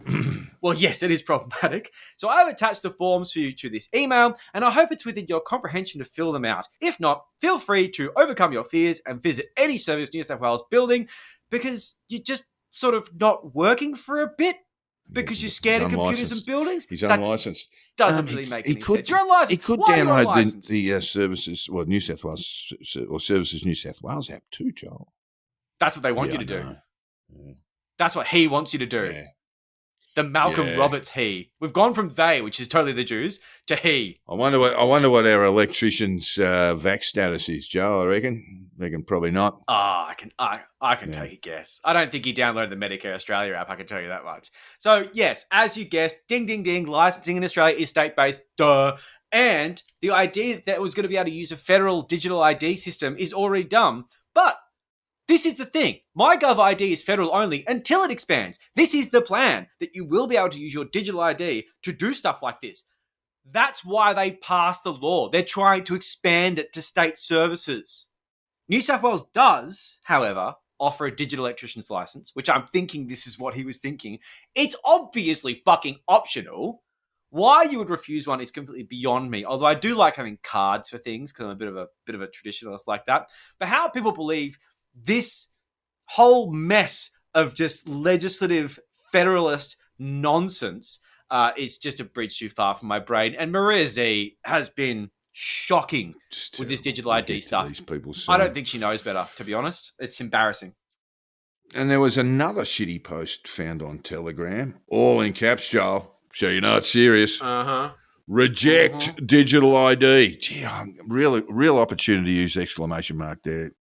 I: Well, yes, it is problematic. So I have attached the forms for you to this email, and I hope it's within your comprehension to fill them out. If not, feel free to overcome your fears and visit any Service New South Wales building because you're just sort of not working for a bit because you're scared of computers and buildings.
H: He's unlicensed.
I: Doesn't really make any sense. You're unlicensed.
H: He could download the Services, New South Wales, or Services New South Wales app too, Joel.
I: That's what they want you to do.
H: Yeah.
I: That's what he wants you to do.
H: Yeah.
I: The Malcolm Roberts he. We've gone from they, which is totally the Jews, to he.
H: I wonder what our electrician's vax status is, Joe. I reckon probably not.
I: I can take a guess. I don't think he downloaded the Medicare Australia app. I can tell you that much. So yes, as you guessed, ding ding ding, licensing in Australia is state based. Duh. And the idea that it was going to be able to use a federal digital ID system is already done, but. This is the thing. MyGov ID is federal only until it expands. This is the plan, that you will be able to use your digital ID to do stuff like this. That's why they passed the law. They're trying to expand it to state services. New South Wales does, however, offer a digital electrician's license, which I'm thinking this is what he was thinking. It's obviously fucking optional. Why you would refuse one is completely beyond me. Although I do like having cards for things because I'm a bit of a traditionalist like that. But how people believe this whole mess of just legislative federalist nonsense is just a bridge too far from my brain. And Maria Z has been shocking with this digital ID stuff. I don't think she knows better, to be honest. It's embarrassing.
H: And there was another shitty post found on Telegram, all in caps, Joel, so you know it's serious. Reject digital ID. Gee, real opportunity to use exclamation mark there.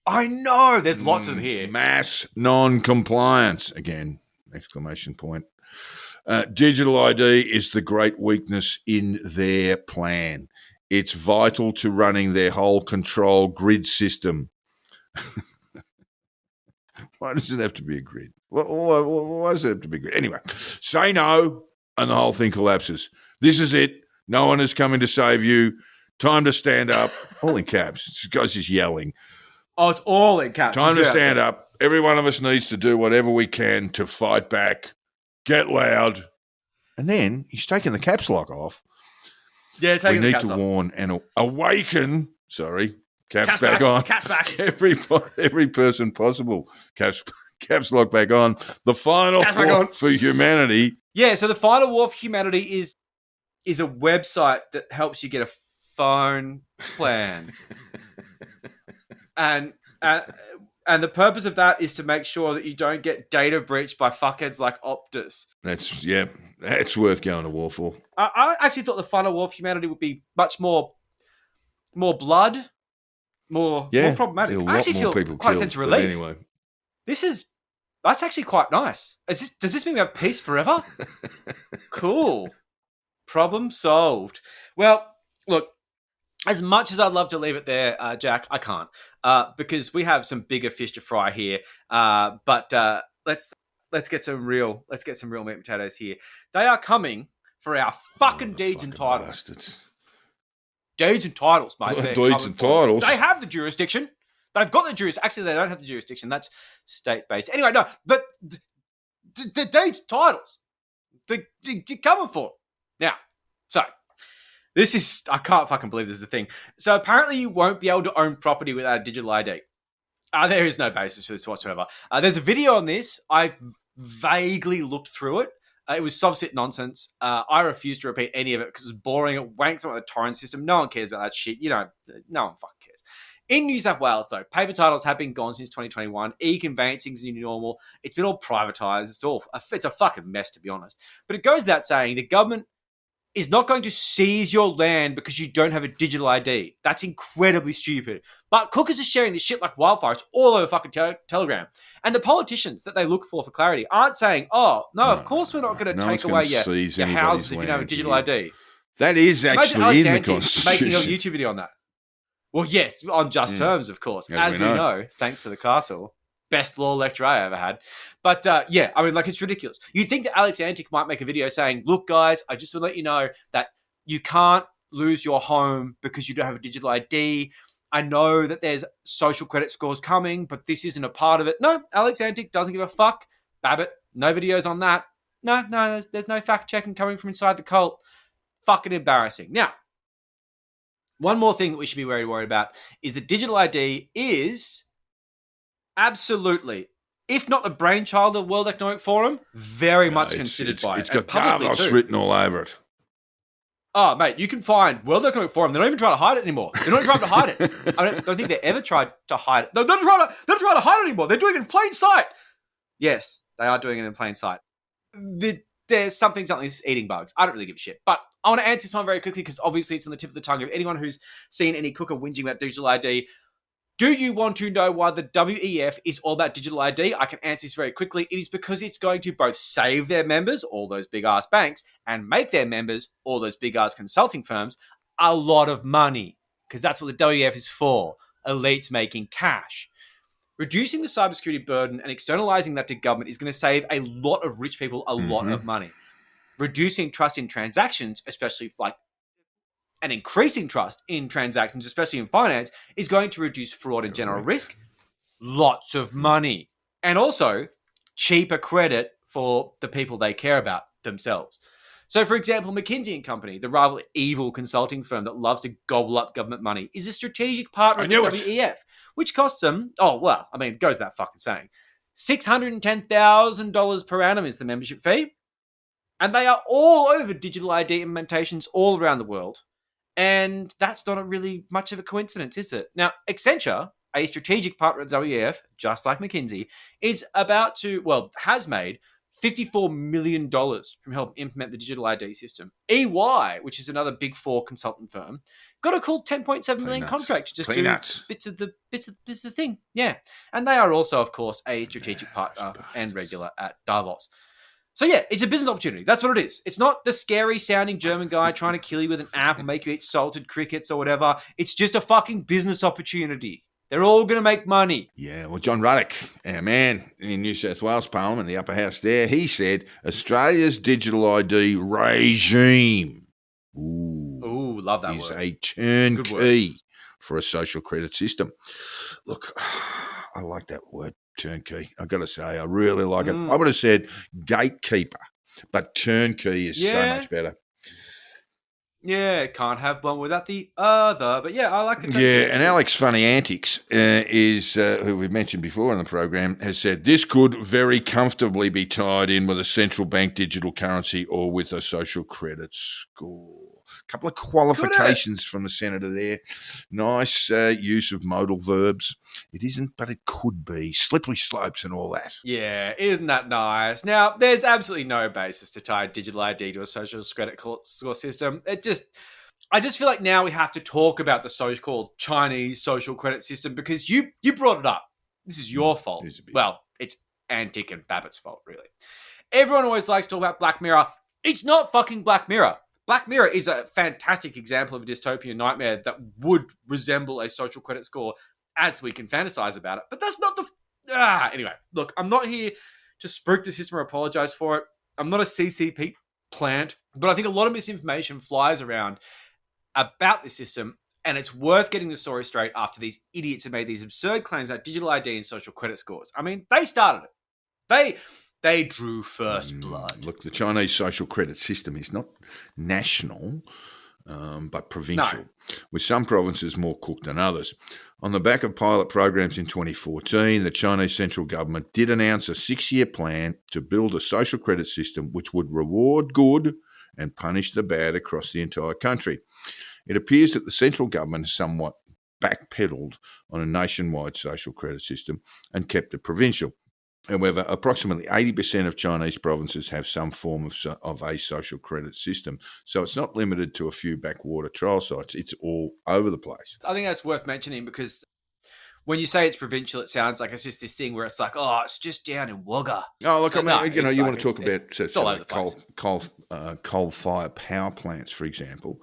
I: I know. There's lots of them here.
H: Mass non-compliance. Again, exclamation point. Digital ID is the great weakness in their plan. It's vital to running their whole control grid system. Why does it have to be a grid? Why does it have to be a grid? Anyway, say no, and the whole thing collapses. This is it. No one is coming to save you. Time to stand up. All in caps. This guy's just yelling.
I: Oh, it's all in caps.
H: Time to stand up. Every one of us needs to do whatever we can to fight back. Get loud. And then he's taking the caps lock off.
I: Yeah, taking the caps off.
H: We need to warn and awaken. Sorry. Caps back on.
I: Caps back.
H: Every person possible. Caps lock back on. The final war for humanity.
I: Yeah, so the final war for humanity is a website that helps you get a phone plan. And the purpose of that is to make sure that you don't get data breached by fuckheads like Optus.
H: That's worth going to war for.
I: I actually thought the final war for humanity would be much more blood, more problematic. I actually feel quite a sense of relief.
H: Anyway.
I: That's actually quite nice. Does this mean we have peace forever? Cool. Problem solved. Well, look, as much as I'd love to leave it there, Jack, I can't because we have some bigger fish to fry here. But let's get some real meat and potatoes here. They are coming for our fucking deeds and titles.
H: Bastards.
I: Deeds and titles, mate. They're
H: Deeds
I: coming
H: and
I: for us.
H: titles?
I: They have the jurisdiction. They've got the jurisdiction. Actually, they don't have the jurisdiction. That's state-based. Anyway, no, but the deeds and titles. They're coming for it. Now, so this is, I can't fucking believe this is a thing. So apparently you won't be able to own property without a digital ID. There is no basis for this whatsoever. There's a video on this. I vaguely looked through it. It was subset nonsense. I refuse to repeat any of it because it's boring. It wanks on the torrent system. No one cares about that shit. You know, no one fucking cares. In New South Wales, though, paper titles have been gone since 2021. E-conveyancing is new normal. It's been all privatised. It's a fucking mess, to be honest. But it goes without saying, the government is not going to seize your land because you don't have a digital ID. That's incredibly stupid. But cookers are sharing this shit like wildfire. It's all over fucking Telegram. And the politicians that they look for clarity aren't saying, oh, no, of course we're not going to take away your houses if you don't have a digital ID.
H: That is actually in the Constitution.
I: Making a YouTube video on that. Well, yes, on just terms, of course. As we know, thanks to the castle. Best law lecture I ever had. But yeah, I mean, like, it's ridiculous. You'd think that Alex Antic might make a video saying, look, guys, I just want to let you know that you can't lose your home because you don't have a digital ID. I know that there's social credit scores coming, but this isn't a part of it. No, Alex Antic doesn't give a fuck. Babbitt, no videos on that. No, there's no fact-checking coming from inside the cult. Fucking embarrassing. Now, one more thing that we should be worried about is that digital ID is absolutely, if not the brainchild of the World Economic Forum, very much considered by it.
H: It's got Carlos written all over it.
I: Oh, mate, you can find World Economic Forum. They're not even trying to hide it anymore. They're not trying to hide it. I don't think they ever tried to hide it. They're not trying to hide it anymore. They're doing it in plain sight. Yes, they are doing it in plain sight. There's something's eating bugs. I don't really give a shit. But I want to answer this one very quickly because obviously it's on the tip of the tongue of anyone who's seen any cooker whinging about digital ID. Do you want to know why the WEF is all about digital ID? I can answer this very quickly. It is because it's going to both save their members, all those big-ass banks, and make their members, all those big-ass consulting firms, a lot of money. Because that's what the WEF is for. Elites making cash. Reducing the cybersecurity burden and externalizing that to government is going to save a lot of rich people a lot of money. Reducing trust in transactions, especially and increasing trust in transactions, especially in finance, is going to reduce fraud and general risk. Lots of money. And also cheaper credit for the people they care about themselves. So, for example, McKinsey & Company, the rather evil consulting firm that loves to gobble up government money, is a strategic partner of the WEF, which costs them, it goes without fucking saying, $610,000 per annum is the membership fee. And they are all over digital ID implementations all around the world. And that's not really much of a coincidence, is it? Now, Accenture, a strategic partner of the WEF, just like McKinsey, has made $54 million from helping implement the digital ID system. EY, which is another Big Four consultant firm, got a cool $10.7 million contract to just do bits of the thing. Yeah. And they are also, of course, a strategic partner and regular at Davos. So yeah, it's a business opportunity. That's what it is. It's not the scary sounding German guy trying to kill you with an app or make you eat salted crickets or whatever. It's just a fucking business opportunity. They're all going to make money.
H: Yeah, well, John Ruddock, our man in New South Wales Parliament, the upper house there, he said Australia's digital ID regime
I: love that
H: is
I: word.
H: a turnkey for a social credit system. Look, I like that word. Turnkey. I've got to say, I really like it. I would have said gatekeeper, but turnkey is so much better.
I: Yeah, can't have one without the other. But yeah, I like the turnkey.
H: Yeah, and Alex Funny Antics who we mentioned before in the program, has said this could very comfortably be tied in with a central bank digital currency or with a social credit score. A couple of qualifications from the senator there. Nice use of modal verbs. It isn't, but it could be. Slippery slopes and all that.
I: Yeah, isn't that nice? Now, there's absolutely no basis to tie digital ID to a social credit score system. I just feel like now we have to talk about the so-called Chinese social credit system because you brought it up. This is your fault. Well, it's Antic and Babbitt's fault, really. Everyone always likes to talk about Black Mirror. It's not fucking Black Mirror. Black Mirror is a fantastic example of a dystopian nightmare that would resemble a social credit score as we can fantasize about it. But that's not the... Anyway, look, I'm not here to spruik the system or apologize for it. I'm not a CCP plant, but I think a lot of misinformation flies around about this system, and it's worth getting the story straight after these idiots have made these absurd claims about digital ID and social credit scores. I mean, they started it. They drew first blood.
H: Look, the Chinese social credit system is not national, but provincial, with some provinces more cooked than others. On the back of pilot programs in 2014, the Chinese central government did announce a 6-year plan to build a social credit system which would reward good and punish the bad across the entire country. It appears that the central government has somewhat backpedaled on a nationwide social credit system and kept it provincial. However, approximately 80% of Chinese provinces have some form of a social credit system. So it's not limited to a few backwater trial sites. It's all over the place.
I: I think that's worth mentioning because when you say it's provincial, it sounds like it's just this thing where it's like, oh, it's just down in Wagga.
H: Oh, look,
I: But
H: I mean,
I: no,
H: you
I: like
H: want to talk about
I: coal-fired
H: power plants, for example.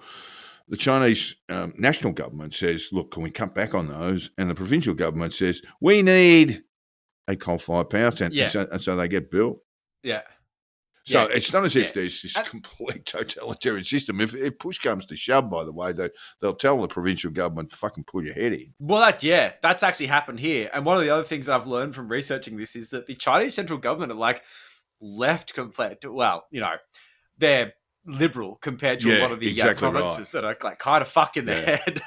H: The Chinese national government says, look, can we cut back on those? And the provincial government says, we need a coal-fired power plant.
I: Yeah.
H: And so they get built.
I: Yeah.
H: So
I: Yeah.
H: it's not as if
I: Yeah.
H: there's this complete totalitarian system. If push comes to shove, by the way, they'll tell the provincial government to fucking pull your head in.
I: Well, that's actually happened here. And one of the other things I've learned from researching this is that the Chinese central government are like left compared to, well, you know, they're liberal compared to a lot of the provinces that are like kind of fucked in their head.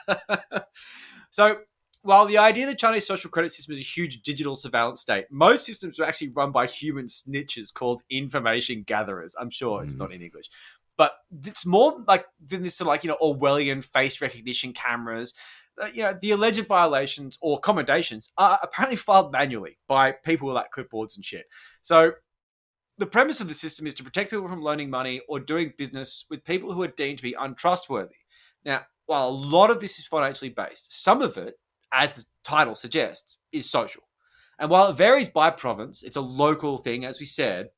I: So while the idea of the Chinese social credit system is a huge digital surveillance state, most systems are actually run by human snitches called information gatherers. I'm sure it's not in English. But it's more like than this sort of like, you know, Orwellian face recognition cameras. You know, the alleged violations or commendations are apparently filed manually by people with like clipboards and shit. So the premise of the system is to protect people from loaning money or doing business with people who are deemed to be untrustworthy. Now, while a lot of this is financially based, some of it, as the title suggests, is social. And while it varies by province, it's a local thing, as we said.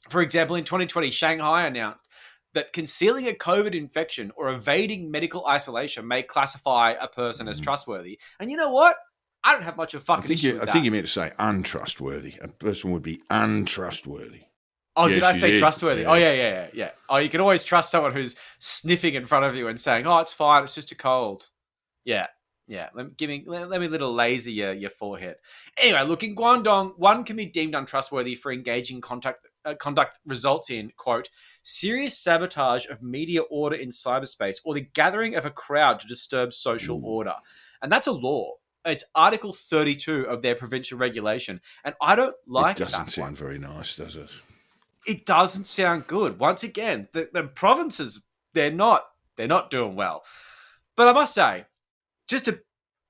I: For example, in 2020, Shanghai announced that concealing a COVID infection or evading medical isolation may classify a person as trustworthy. And you know what? I don't have much of a fucking issue with that.
H: I think you meant to say untrustworthy. A person would be untrustworthy.
I: Oh,
H: Yes,
I: did I
H: you
I: say
H: did.
I: trustworthy?
H: Yeah.
I: Oh, yeah. Oh, you can always trust someone who's sniffing in front of you and saying, oh, it's fine, it's just a cold. Yeah. Let me little laser your forehead. Anyway, look, in Guangdong, one can be deemed untrustworthy for engaging in conduct results in, quote, serious sabotage of media order in cyberspace or the gathering of a crowd to disturb social order. And that's a law. It's Article 32 of their provincial regulation. And I don't like that.
H: It doesn't sound very nice, does it?
I: It doesn't sound good. Once again, the provinces, they're not doing well. But I must say, just to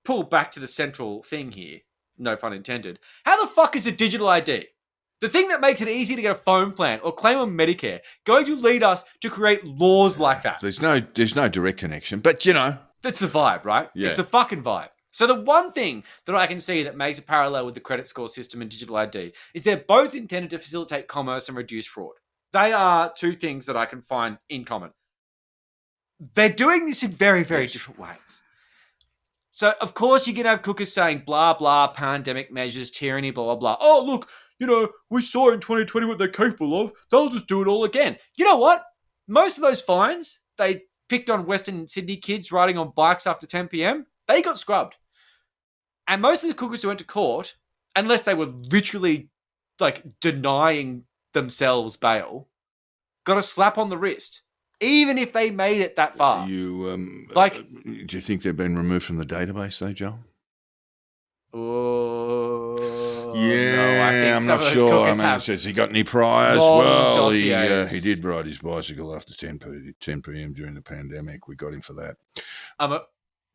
I: pull back to the central thing here, no pun intended, how the fuck is a digital ID, the thing that makes it easy to get a phone plan or claim on Medicare, going to lead us to create laws like that?
H: There's no direct connection, but you know.
I: That's the vibe, right?
H: Yeah.
I: It's the fucking vibe. So the one thing that I can see that makes a parallel with the credit score system and digital ID is they're both intended to facilitate commerce and reduce fraud. They are two things that I can find in common. They're doing this in very, very different ways. So, of course, you can have cookers saying, blah, blah, pandemic measures, tyranny, blah, blah, blah. Oh, look, you know, we saw in 2020 what they're capable of. They'll just do it all again. You know what? Most of those fines they picked on Western Sydney kids riding on bikes after 10 p.m., they got scrubbed. And most of the cookers who went to court, unless they were literally, like, denying themselves bail, got a slap on the wrist. Even if they made it that far.
H: Do you think they've been removed from the database, though, Joel?
I: Oh,
H: Yeah,
I: no, I think
H: I'm
I: some
H: not
I: of those
H: sure. I
I: cookers
H: mean,
I: have
H: has he got any priors?
I: long
H: Well,
I: dossiers.
H: he did ride his bicycle after 10 p.m. during the pandemic. We got him for that.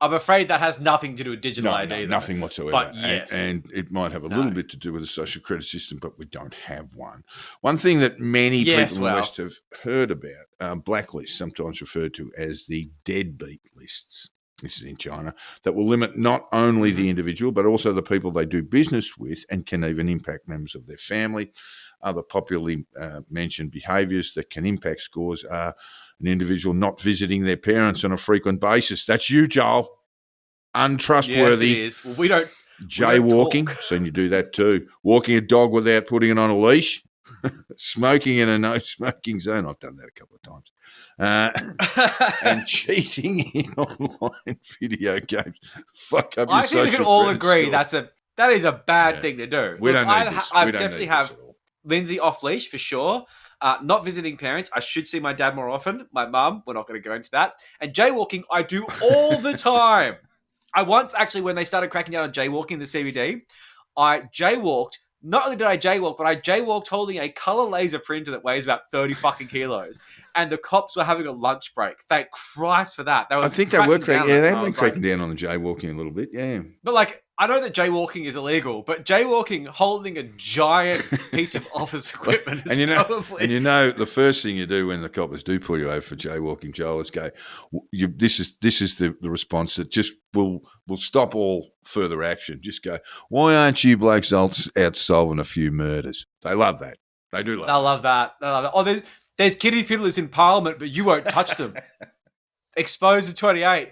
I: I'm afraid that has nothing to do with digital ID.
H: No, nothing whatsoever.
I: But yes.
H: And it might have a little bit to do with the social credit system, but we don't have one. One thing that many people in the West have heard about, blacklists, sometimes referred to as the deadbeat lists. This is in China, that will limit not only the individual, but also the people they do business with and can even impact members of their family. Other popularly mentioned behaviours that can impact scores are an individual not visiting their parents on a frequent basis. That's you, Joel. Untrustworthy.
I: Yes, it is. Well, we don't
H: Jaywalking,
I: talk.
H: seen you do that too. Walking a dog without putting it on a leash. Smoking in a no smoking zone. I've done that a couple of times. And cheating in online video games. Fuck up your
I: I think we can
H: social
I: all
H: credit
I: agree
H: score.
I: that is a bad thing to do.
H: We
I: Look,
H: don't need this.
I: I
H: We don't
I: definitely
H: need
I: have
H: this at all.
I: Lindsay off leash for sure. Not visiting parents. I should see my dad more often. My mum, we're not going to go into that. And jaywalking, I do all the time. I once actually, when they started cracking down on jaywalking in the CBD, I jaywalked. Not only did I jaywalk, but I jaywalked holding a color laser printer that weighs about 30 fucking kilos. And the cops were having a lunch break. Thank Christ for that.
H: I think they were cracking. Yeah, they've been cracking down on the jaywalking a little bit. Yeah,
I: but like, I know that jaywalking is illegal, but jaywalking holding a giant piece of office equipment is probably...
H: And you know, the first thing you do when the coppers do pull you over for jaywalking, Joel, is go, this is the response that just will stop all further action. Just go, why aren't you blokes out solving a few murders? They love that. They do love that.
I: They'll love that. They'll love that. Oh, there's kiddie fiddlers in Parliament, but you won't touch them. Expose the 28.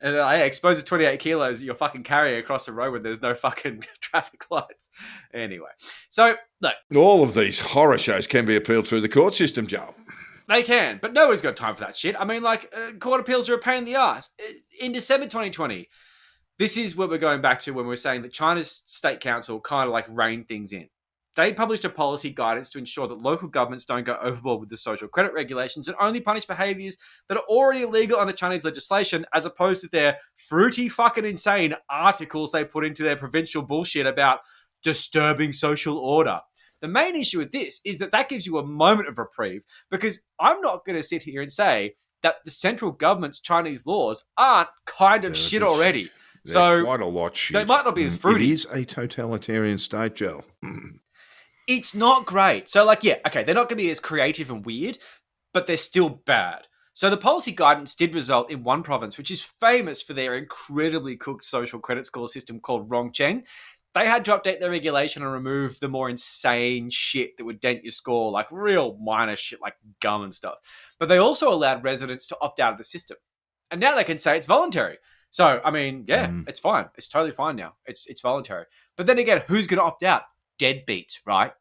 I: And then, expose the 28 kilos that you're fucking carrying across the road when there's no fucking traffic lights. Anyway, so, look.
H: All of these horror shows can be appealed through the court system, Joel.
I: They can, but nobody's got time for that shit. I mean, like, court appeals are a pain in the ass. In December 2020, this is what we're going back to when we're saying that China's state council kind of like reined things in. They published a policy guidance to ensure that local governments don't go overboard with the social credit regulations and only punish behaviours that are already illegal under Chinese legislation, as opposed to their fruity fucking insane articles they put into their provincial bullshit about disturbing social order. The main issue with this is that gives you a moment of reprieve, because I'm not going to sit here and say that the central government's Chinese laws aren't kind of shit already.
H: They're quite a lot shit.
I: They might not be as fruity.
H: It is a totalitarian state, Joel.
I: It's not great. So, like, yeah, okay, they're not going to be as creative and weird, but they're still bad. So the policy guidance did result in one province, which is famous for their incredibly cooked social credit score system called Rongcheng. They had to update their regulation and remove the more insane shit that would dent your score, like real minor shit like gum and stuff. But they also allowed residents to opt out of the system. And now they can say it's voluntary. So, I mean, yeah, it's fine. It's totally fine now. It's voluntary. But then again, who's going to opt out? Deadbeats, right?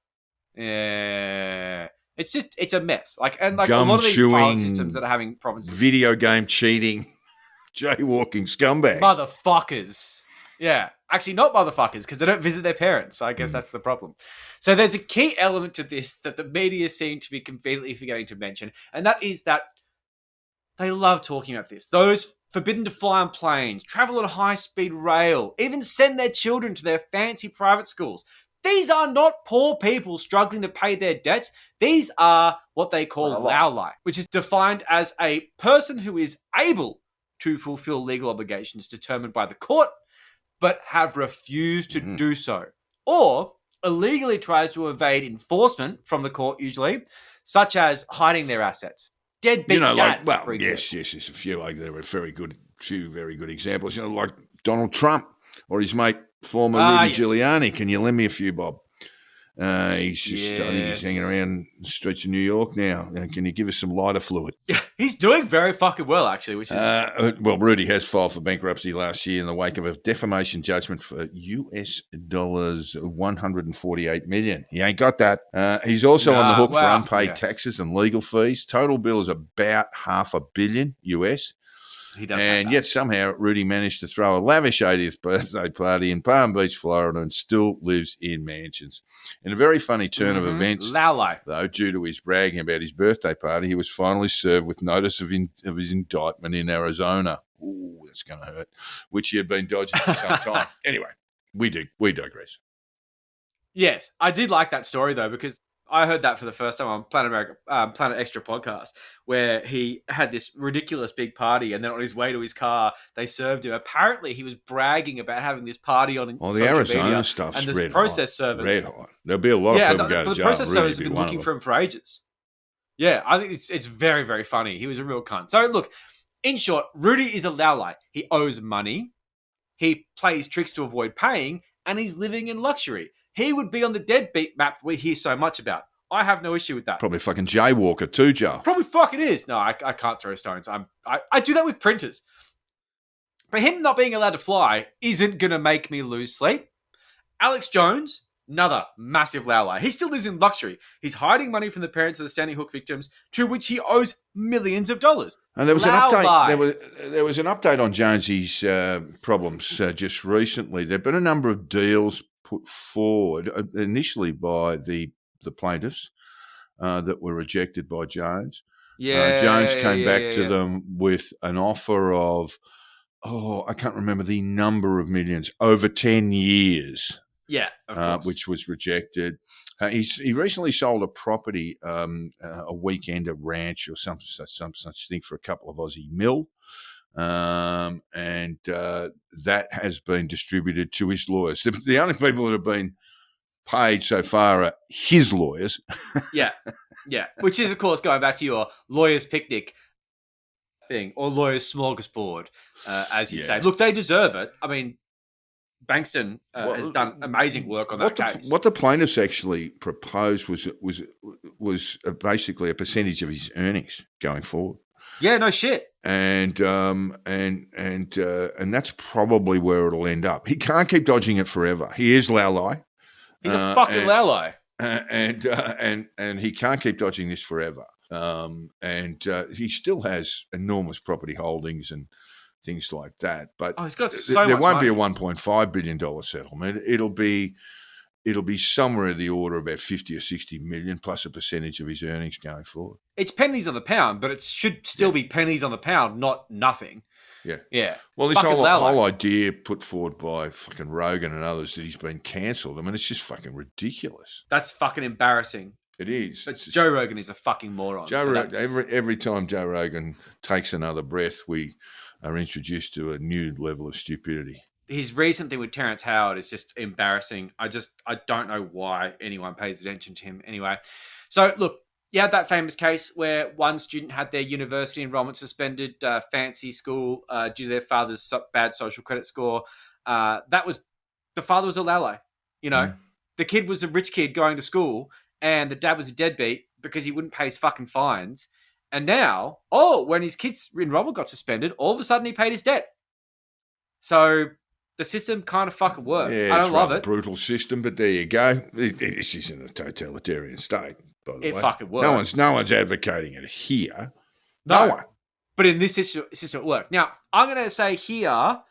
I: Yeah. It's a mess. Like, and like
H: Gum
I: a lot of these
H: chewing,
I: pilot systems that are having problems.
H: Video game cheating, jaywalking scumbag.
I: Motherfuckers. Yeah. Actually, not motherfuckers, because they don't visit their parents. So I guess that's the problem. So there's a key element to this that the media seem to be conveniently forgetting to mention, and that is that they love talking about this. Those forbidden to fly on planes, travel on high-speed rail, even send their children to their fancy private schools. These are not poor people struggling to pay their debts. These are what they call laolai, which is defined as a person who is able to fulfill legal obligations determined by the court, but have refused to do so, or illegally tries to evade enforcement from the court, usually, such as hiding their assets. Deadbeat dads, for example.
H: Yes, there's a few like there are very good examples. You know, like Donald Trump or his mate, former Rudy Giuliani. Can you lend me a few, Bob? He's just, I think he's hanging around the streets of New York now. Can you give us some lighter fluid?
I: Yeah, he's doing very fucking well, actually, which is...
H: well, Rudy has filed for bankruptcy last year in the wake of a defamation judgment for US dollars $148 million. He ain't got that. He's also on the hook for unpaid taxes and legal fees. Total bill is about $500 million US.
I: He does,
H: and yet somehow Rudy managed to throw a lavish 80th birthday party in Palm Beach, Florida, and still lives in mansions. In a very funny turn of events, though, due to his bragging about his birthday party, he was finally served with notice of his indictment in Arizona. Ooh, that's going to hurt, which he had been dodging for some time. Anyway, we digress.
I: Yes, I did like that story, though, because I heard that for the first time on Planet Extra podcast, where he had this ridiculous big party, and then on his way to his car, they served him. Apparently, he was bragging about having this party on social
H: the Arizona
I: media,
H: stuff's
I: and this
H: red
I: process
H: hot,
I: service.
H: Red hot. There'll be a lot of people go to
I: the
H: jail.
I: process service
H: Rudy
I: has been looking for him for ages. Yeah, I think it's very, very funny. He was a real cunt. So look, in short, Rudy is a laolai. He owes money, he plays tricks to avoid paying, and he's living in luxury. He would be on the deadbeat map we hear so much about. I have no issue with that.
H: Probably fucking jaywalker too, Joe.
I: Probably fucking is. No, I can't throw stones. I do that with printers. But him not being allowed to fly isn't going to make me lose sleep. Alex Jones, another massive lie. He still lives in luxury. He's hiding money from the parents of the Sandy Hook victims, to which he owes millions of dollars.
H: And there was an
I: Lie.
H: update. There was an update on Jonesy's problems just recently. There've been a number of deals put forward initially by the plaintiffs that were rejected by Jones. Jones came back to them with an offer of, I can't remember the number of millions, over 10 years.
I: Yeah, of course.
H: Which was rejected. He recently sold a property, a weekend, a ranch or some such thing for a couple of Aussie mil. And that has been distributed to his lawyers. The only people that have been paid so far are his lawyers.
I: Yeah. Which is, of course, going back to your lawyer's picnic thing, or lawyer's smorgasbord, as you say. Look, they deserve it. I mean, Bankston has done amazing work on that case.
H: What the plaintiffs actually proposed was basically a percentage of his earnings going forward.
I: Yeah, no shit.
H: And that's probably where it'll end up. He can't keep dodging it forever. He is Laulai.
I: He's a fucking Laulai.
H: And he can't keep dodging this forever. He still has enormous property holdings and things like that. But
I: he's got so much
H: there won't
I: money.
H: be a $1.5 billion settlement. It'll be somewhere in the order of about 50 or 60 million plus a percentage of his earnings going forward.
I: It's pennies on the pound, but it should still be pennies on the pound, not nothing. Yeah.
H: Well, this
I: Fucking
H: whole idea put forward by fucking Rogan and others that he's been cancelled, I mean, it's just fucking ridiculous.
I: That's fucking embarrassing.
H: It is.
I: But Joe Rogan is a fucking moron.
H: Every time Joe Rogan takes another breath, we are introduced to a new level of stupidity.
I: His recent thing with Terrence Howard is just embarrassing. I don't know why anyone pays attention to him anyway. So, look, you had that famous case where one student had their university enrollment suspended, fancy school, due to their father's bad social credit score. The father was a Laulai. You know, The kid was a rich kid going to school, and the dad was a deadbeat because he wouldn't pay his fucking fines. And now, when his kid's enrollment got suspended, all of a sudden he paid his debt. So the system kind of fucking works.
H: Yeah,
I: I don't love it.
H: Brutal system, but there you go. This isn't a totalitarian state, by the way.
I: It fucking works.
H: No one's advocating it here. No one.
I: But in this system, it worked. Now, I'm going to say here,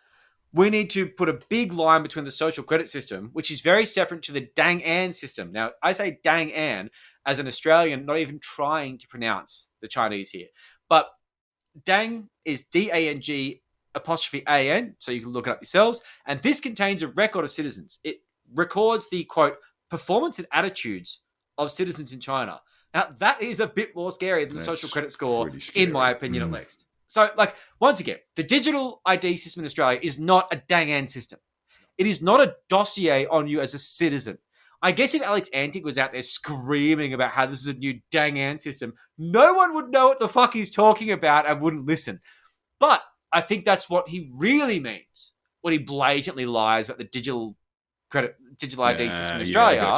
I: we need to put a big line between the social credit system, which is very separate to the Dang An system. Now, I say Dang An as an Australian, not even trying to pronounce the Chinese here. But Dang is D-A-N-G '-A-N, so you can look it up yourselves. And this contains a record of citizens. It records the, quote, performance and attitudes of citizens in China. Now, that is a bit more scary than the social credit score, in my opinion, at least. So, once again, the digital ID system in Australia is not a Dang An system. It is not a dossier on you as a citizen. I guess if Alex Antic was out there screaming about how this is a new Dang An system, no one would know what the fuck he's talking about and wouldn't listen. But I think that's what he really means when he blatantly lies about the digital ID system in Australia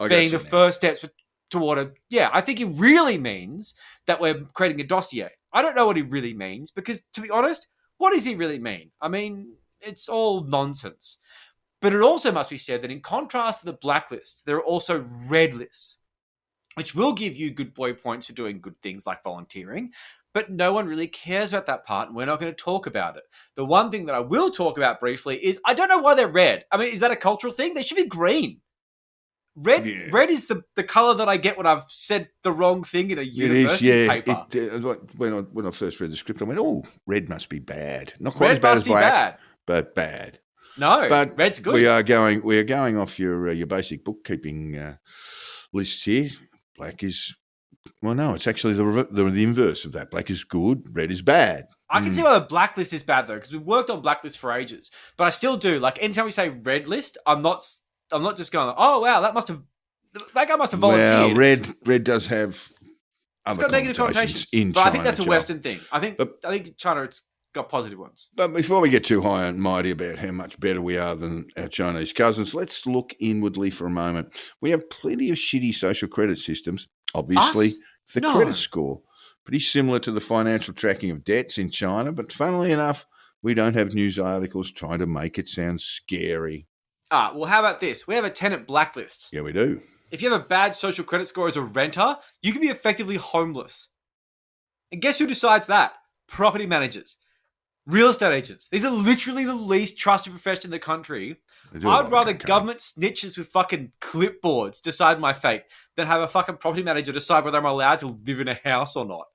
I: being the first steps toward I think he really means that we're creating a dossier. I don't know what he really means because, to be honest, what does he really mean? I mean, it's all nonsense. But it also must be said that in contrast to the blacklist, there are also red lists, which will give you good boy points for doing good things like volunteering, but no one really cares about that part, and we're not going to talk about it. The one thing that I will talk about briefly is I don't know why they're red. I mean, is that a cultural thing? They should be green. Red is the colour that I get when I've said the wrong thing in a university paper.
H: When I first read the script, I went, red must be bad. Not quite as bad as black, but bad.
I: No,
H: but
I: red's good.
H: We are going off your basic bookkeeping lists here. Black is... Well, no, it's actually the inverse of that. Black is good, red is bad.
I: I can see why the blacklist is bad, though, because we've worked on blacklist for ages. But I still do. Anytime we say red list, I'm not just going, oh, wow, that guy must have volunteered.
H: Well, red does have
I: it's got negative connotations
H: in
I: China. But I think that's a
H: Joe.
I: Western thing. I think China, it's got positive ones.
H: But before we get too high and mighty about how much better we are than our Chinese cousins, let's look inwardly for a moment. We have plenty of shitty social credit systems. Obviously, the credit score, pretty similar to the financial tracking of debts in China, but funnily enough, We don't have news articles trying to make it sound scary.
I: Well, how about this? We have a tenant blacklist.
H: Yeah, we do.
I: If you have a bad social credit score as a renter, you can be effectively homeless. And guess who decides that? Property managers, real estate agents. These are literally the least trusted profession in the country. I'd rather government snitches with fucking clipboards decide my fate than have a fucking property manager decide whether I'm allowed to live in a house or not.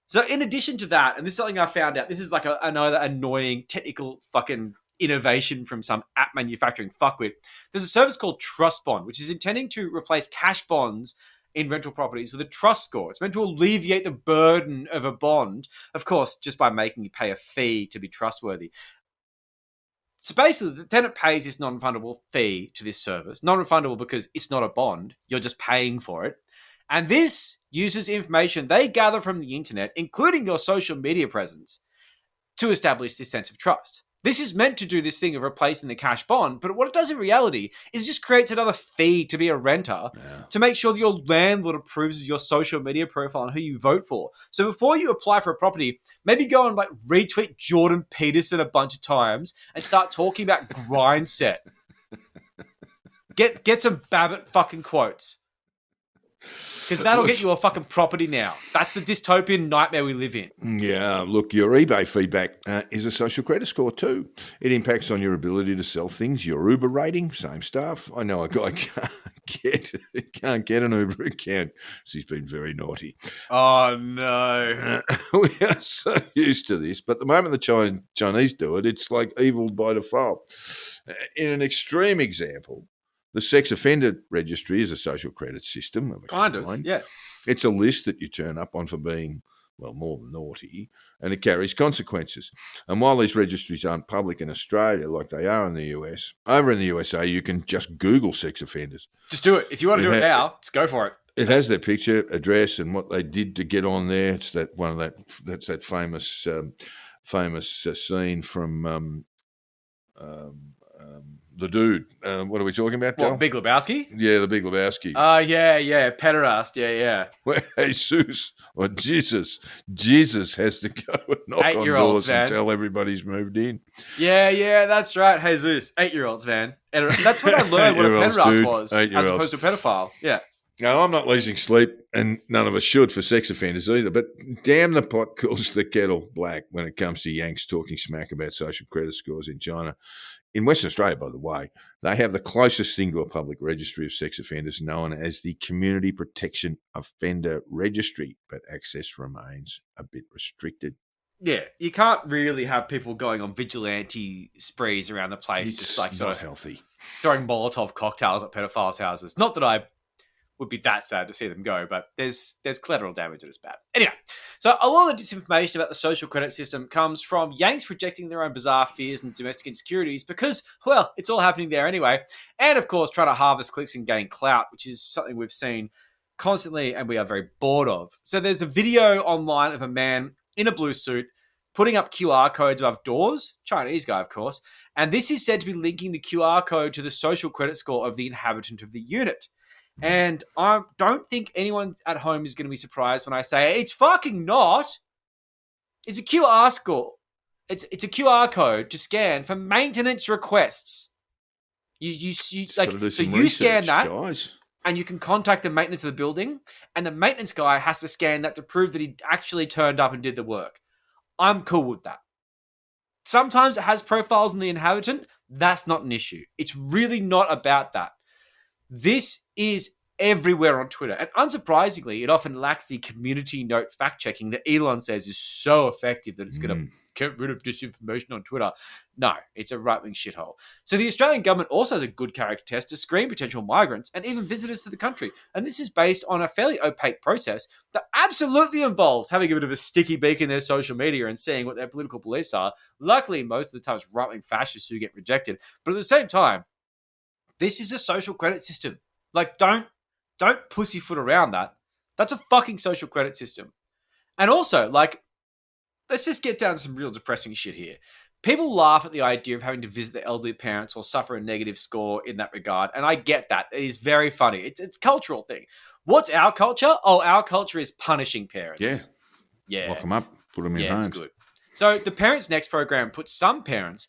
I: So in addition to that, and this is something I found out, this is like another annoying technical fucking innovation from some app manufacturing fuckwit. There's a service called Trust Bond, which is intending to replace cash bonds in rental properties with a trust score. It's meant to alleviate the burden of a bond, of course, just by making you pay a fee to be trustworthy. So basically, the tenant pays this non-refundable fee to this service. Non-refundable because it's not a bond. You're just paying for it. And this uses information they gather from the internet, including your social media presence, to establish this sense of trust. This is meant to do this thing of replacing the cash bond, but what it does in reality is it just creates another fee to be a renter to make sure that your landlord approves of your social media profile and who you vote for. So before you apply for a property, maybe go and like retweet Jordan Peterson a bunch of times and start talking about grind set. Get some Babbitt fucking quotes. Because that'll get you a fucking property now. That's the dystopian nightmare we live in.
H: Yeah, look, your eBay feedback is a social credit score too. It impacts on your ability to sell things. Your Uber rating, same stuff. I know a guy can't get an Uber account because he's been very naughty.
I: Oh, no.
H: We are so used to this. But the moment the Chinese do it, it's like evil by default. In an extreme example, the sex offender registry is a social credit system of a kind.
I: Yeah.
H: It's a list that you turn up on for being, well, more than naughty, and it carries consequences. And while these registries aren't public in Australia like they are in the US, over in the USA you can just Google sex offenders.
I: Just do it. If you want to do it now, just go for it.
H: It has their picture, address, and what they did to get on there. It's that famous scene from The Dude. What are we talking about, Joel?
I: What, Big Lebowski?
H: Yeah, The Big Lebowski.
I: Yeah. Pederast. Yeah.
H: Where Jesus or Jesus has to go and knock on doors and tell everybody's moved in.
I: Yeah, that's right. Jesus, 8-year-olds, man. And that's when I learned what a pederast was, as opposed to a pedophile. Yeah.
H: No, I'm not losing sleep, and none of us should for sex offenders either, but damn the pot cools the kettle black when it comes to Yanks talking smack about social credit scores in China. In Western Australia, by the way, they have the closest thing to a public registry of sex offenders known as the Community Protection Offender Registry, but access remains a bit restricted.
I: Yeah, you can't really have people going on vigilante sprees around the place,
H: It's
I: just like
H: not healthy.
I: Throwing Molotov cocktails at pedophiles' houses. Not that I would be that sad to see them go, but there's collateral damage that is bad. Anyway, so a lot of the disinformation about the social credit system comes from Yanks projecting their own bizarre fears and domestic insecurities because, well, it's all happening there anyway. And of course, trying to harvest clicks and gain clout, which is something we've seen constantly and we are very bored of. So there's a video online of a man in a blue suit putting up QR codes above doors, Chinese guy, of course, and this is said to be linking the QR code to the social credit score of the inhabitant of the unit. And I don't think anyone at home is going to be surprised when I say it's fucking not. It's a QR score. It's a QR code to scan for maintenance requests. You like so you scan that,
H: guys.
I: And you can contact the maintenance of the building, and the maintenance guy has to scan that to prove that he actually turned up and did the work. I'm cool with that. Sometimes it has profiles on the inhabitant. That's not an issue. It's really not about that. This is everywhere on Twitter. And unsurprisingly, it often lacks the community note fact-checking that Elon says is so effective that it's going to get rid of disinformation on Twitter. No, it's a right-wing shithole. So the Australian government also has a good character test to screen potential migrants and even visitors to the country. And this is based on a fairly opaque process that absolutely involves having a bit of a sticky beak in their social media and seeing what their political beliefs are. Luckily, most of the time it's right-wing fascists who get rejected. But at the same time, this is a social credit system. Like, don't pussyfoot around that. That's a fucking social credit system. And also, like, let's just get down to some real depressing shit here. People laugh at the idea of having to visit their elderly parents or suffer a negative score in that regard. And I get that. It is very funny. It's a cultural thing. What's our culture? Oh, our culture is punishing parents.
H: Yeah. Lock them up. Put them in homes.
I: It's good. So the Parents Next program puts some parents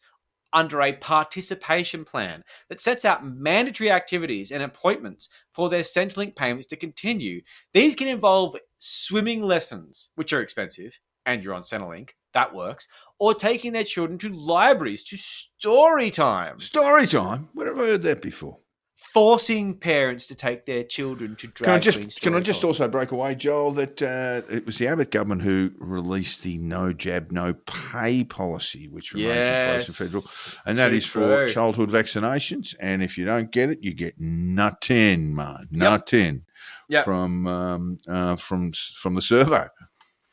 I: under a participation plan that sets out mandatory activities and appointments for their Centrelink payments to continue. These can involve swimming lessons, which are expensive, and you're on Centrelink. That works. Or taking their children to libraries, to story time.
H: Story time? Where have I heard that before?
I: Forcing parents to take their children to drag queen story
H: Can I just
I: time.
H: also break away, Joel, that it was the Abbott government who released the no jab, no pay policy, which remains in place in federal. And that is for childhood vaccinations. And if you don't get it, you get nothing, man. Nothing from the survey.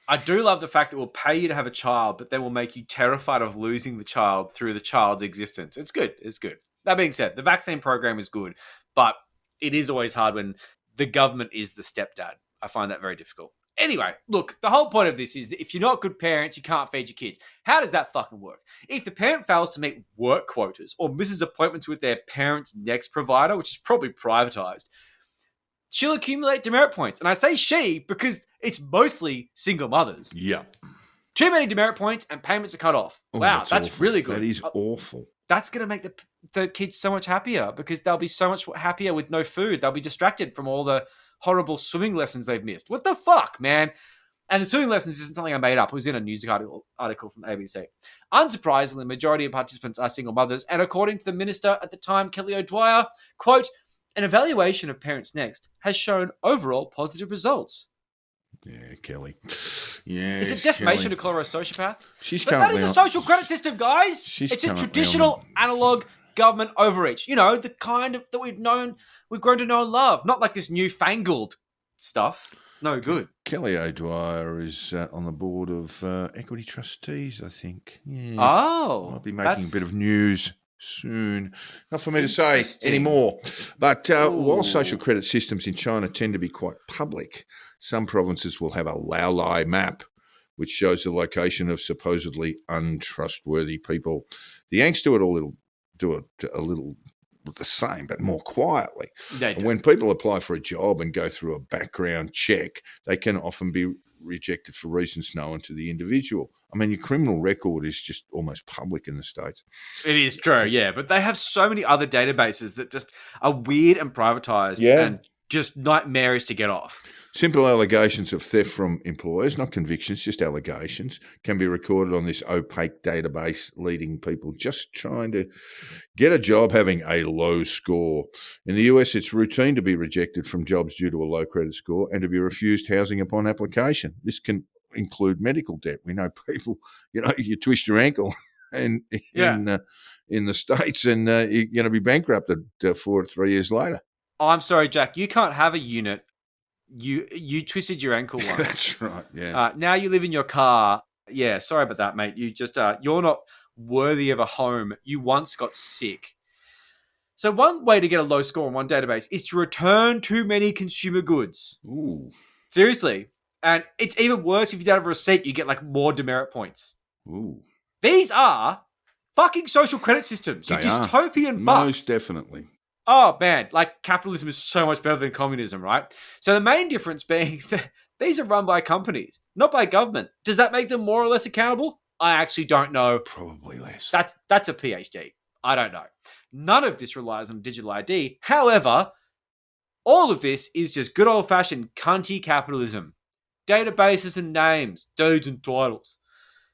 I: I do love the fact that we'll pay you to have a child, but then we'll make you terrified of losing the child through the child's existence. It's good. It's good. That being said, the vaccine program is good, but it is always hard when the government is the stepdad. I find that very difficult. Anyway, look, the whole point of this is that if you're not good parents, you can't feed your kids. How does that fucking work? If the parent fails to meet work quotas or misses appointments with their Parents Next provider, which is probably privatized, she'll accumulate demerit points. And I say she because it's mostly single mothers.
H: Yeah.
I: Too many demerit points and payments are cut off. Wow, that's
H: awful.
I: really good.
H: That is awful.
I: That's going to make the kids so much happier because they'll be so much happier with no food. They'll be distracted from all the horrible swimming lessons they've missed. What the fuck, man? And the swimming lessons isn't something I made up. It was in a news article from the ABC. Unsurprisingly, the majority of participants are single mothers. And according to the minister at the time, Kelly O'Dwyer, quote, an evaluation of Parents Next has shown overall positive results.
H: Yeah, Kelly. Yeah.
I: Is it defamation to call her a sociopath? But that is a social credit system, guys. It's just traditional analog government overreach. You know, the kind of that we've grown to know and love. Not like this newfangled stuff. No good.
H: Kelly O'Dwyer is on the board of Equity Trustees, I think. Yes.
I: Oh.
H: I'll be making a bit of news soon. Not for me to say anymore. But while social credit systems in China tend to be quite public, some provinces will have a Lao Lai map, which shows the location of supposedly untrustworthy people. The Yanks do it a little the same, but more quietly. And when people apply for a job and go through a background check, they can often be rejected for reasons known to the individual. I mean, your criminal record is just almost public in the States.
I: It is true, yeah. But they have so many other databases that just are weird and privatized and just nightmarish to get off.
H: Simple allegations of theft from employers, not convictions, just allegations, can be recorded on this opaque database, leading people just trying to get a job having a low score. In the US, it's routine to be rejected from jobs due to a low credit score and to be refused housing upon application. This can include medical debt. We know people, you twist your ankle in the States and you're going to be bankrupted for it 3 years later.
I: Oh, I'm sorry, Jack. You can't have a unit. You twisted your ankle once.
H: That's right, yeah.
I: Now you live in your car. Yeah, sorry about that, mate. You just you're not worthy of a home. You once got sick. So one way to get a low score on one database is to return too many consumer goods.
H: Ooh.
I: Seriously. And it's even worse if you don't have a receipt, you get like more demerit points.
H: Ooh.
I: These are fucking social credit systems. You dystopian fucks.
H: Most definitely.
I: Oh, man, like capitalism is so much better than communism, right? So the main difference being that these are run by companies, not by government. Does that make them more or less accountable? I actually don't know.
H: Probably less.
I: That's a PhD. I don't know. None of this relies on digital ID. However, all of this is just good old-fashioned cunty capitalism. Databases and names, deeds and titles.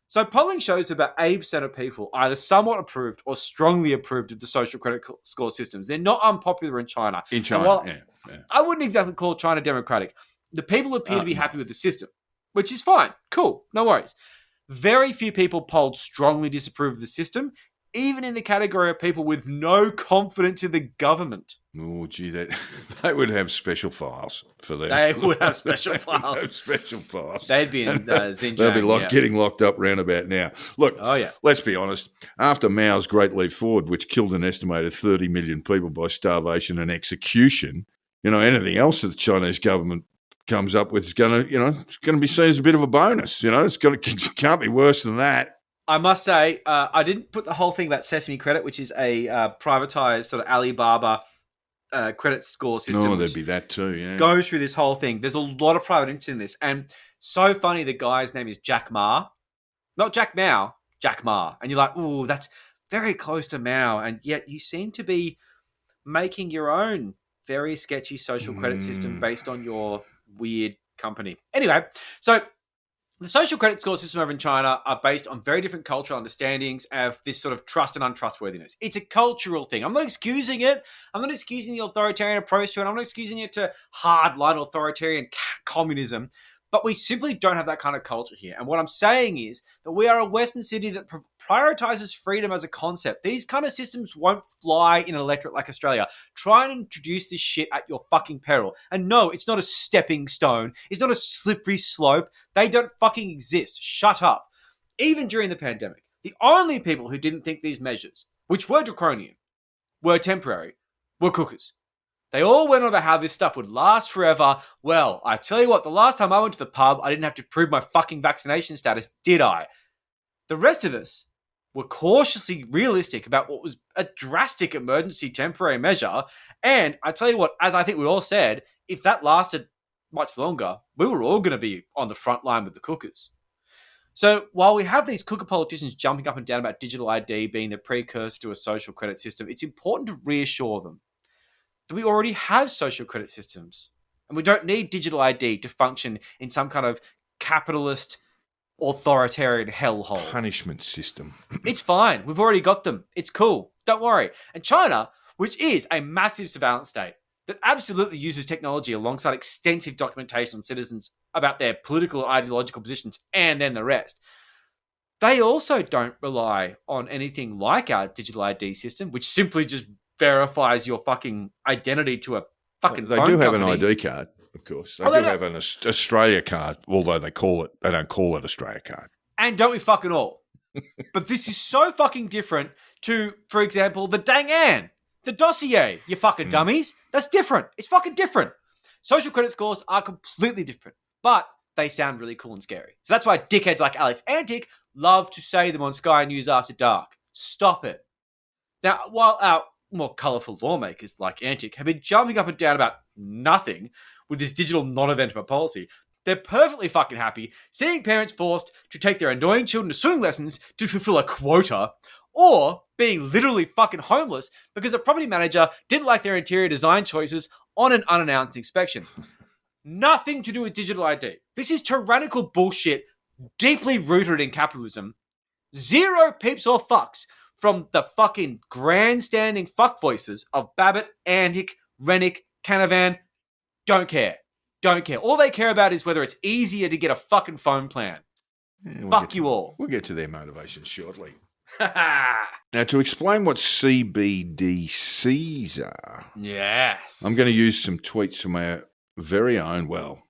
I: So polling shows about 80% of people either somewhat approved or strongly approved of the social credit score systems. They're not unpopular in China.
H: In China, yeah.
I: I wouldn't exactly call China democratic. The people appear to be happy with the system, which is fine. Cool. No worries. Very few people polled strongly disapprove of the system, even in the category of people with no confidence in the government.
H: Oh, gee, they would have special files for them.
I: They would have special files. They'd be in Xinjiang.
H: They'd be getting locked up round about now. Look, let's be honest. After Mao's Great Leap Forward, which killed an estimated 30 million people by starvation and execution, anything else that the Chinese government comes up with is going to be seen as a bit of a bonus. It can't be worse than that.
I: I must say, I didn't put the whole thing about Sesame Credit, which is a privatized sort of Alibaba credit score system.
H: Oh, there'd be that too, yeah.
I: Goes through this whole thing. There's a lot of private interest in this. And so funny, the guy's name is Jack Ma. Not Jack Mao, Jack Ma. And you're like, ooh, that's very close to Mao. And yet you seem to be making your own very sketchy social credit system based on your weird company. Anyway, so the social credit score system over in China are based on very different cultural understandings of this sort of trust and untrustworthiness. It's a cultural thing. I'm not excusing it. I'm not excusing the authoritarian approach to it. I'm not excusing it to hardline authoritarian communism. But we simply don't have that kind of culture here. And what I'm saying is that we are a Western city that prioritizes freedom as a concept. These kind of systems won't fly in an electorate like Australia. Try and introduce this shit at your fucking peril. And no, it's not a stepping stone. It's not a slippery slope. They don't fucking exist. Shut up. Even during the pandemic, the only people who didn't think these measures, which were draconian, were temporary, were cookers. They all went on about how this stuff would last forever. Well, I tell you what, the last time I went to the pub, I didn't have to prove my fucking vaccination status, did I? The rest of us were cautiously realistic about what was a drastic emergency temporary measure. And I tell you what, as I think we all said, if that lasted much longer, we were all going to be on the front line with the cookers. So while we have these cooker politicians jumping up and down about digital ID being the precursor to a social credit system, it's important to reassure them that we already have social credit systems. And we don't need digital ID to function in some kind of capitalist, authoritarian hellhole.
H: Punishment system.
I: It's fine. We've already got them. It's cool. Don't worry. And China, which is a massive surveillance state that absolutely uses technology alongside extensive documentation on citizens about their political and ideological positions and then the rest, they also don't rely on anything like our digital ID system, which simply just verifies your fucking identity to a fucking
H: They
I: phone
H: do have an
I: company.
H: ID card, of course. They
I: Oh,
H: do
I: they
H: have an Australia card, although they don't call it Australia card.
I: And don't we fucking all? But this is so fucking different to, for example, the Dang An, the dossier, you fucking dummies. That's different. It's fucking different. Social credit scores are completely different, but they sound really cool and scary. So that's why dickheads like Alex Antic love to say them on Sky News After Dark. Stop it. Now, while our more colourful lawmakers like Antic have been jumping up and down about nothing with this digital non-event of a policy, they're perfectly fucking happy seeing parents forced to take their annoying children to swimming lessons to fulfill a quota, or being literally fucking homeless because a property manager didn't like their interior design choices on an unannounced inspection. Nothing to do with digital ID. This is tyrannical bullshit deeply rooted in capitalism. Zero peeps or fucks from the fucking grandstanding fuck voices of Babbitt, Antic, Rennick, Canavan. Don't care. Don't care. All they care about is whether it's easier to get a fucking phone plan. Fuck you all.
H: We'll get to their motivations shortly. Now, to explain what CBDCs are,
I: Yes.
H: I'm going to use some tweets from our very own, well,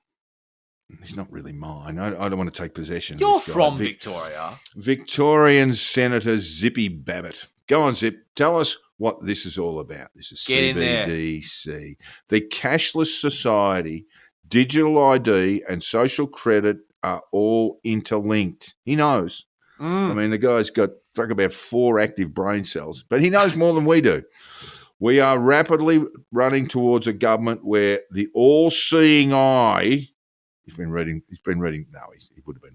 H: he's not really mine. I don't want to take possession
I: You're
H: of this guy.
I: from Victoria.
H: Victorian Senator Zippy Babbitt. Go on, Zip. Tell us what this is all about. This is
I: Get in there.
H: CBDC. The cashless society, digital ID, and social credit are all interlinked. He knows. I mean, the guy's got about 4 active brain cells, but he knows more than we do. We are rapidly running towards a government where the all-seeing eye. He would have been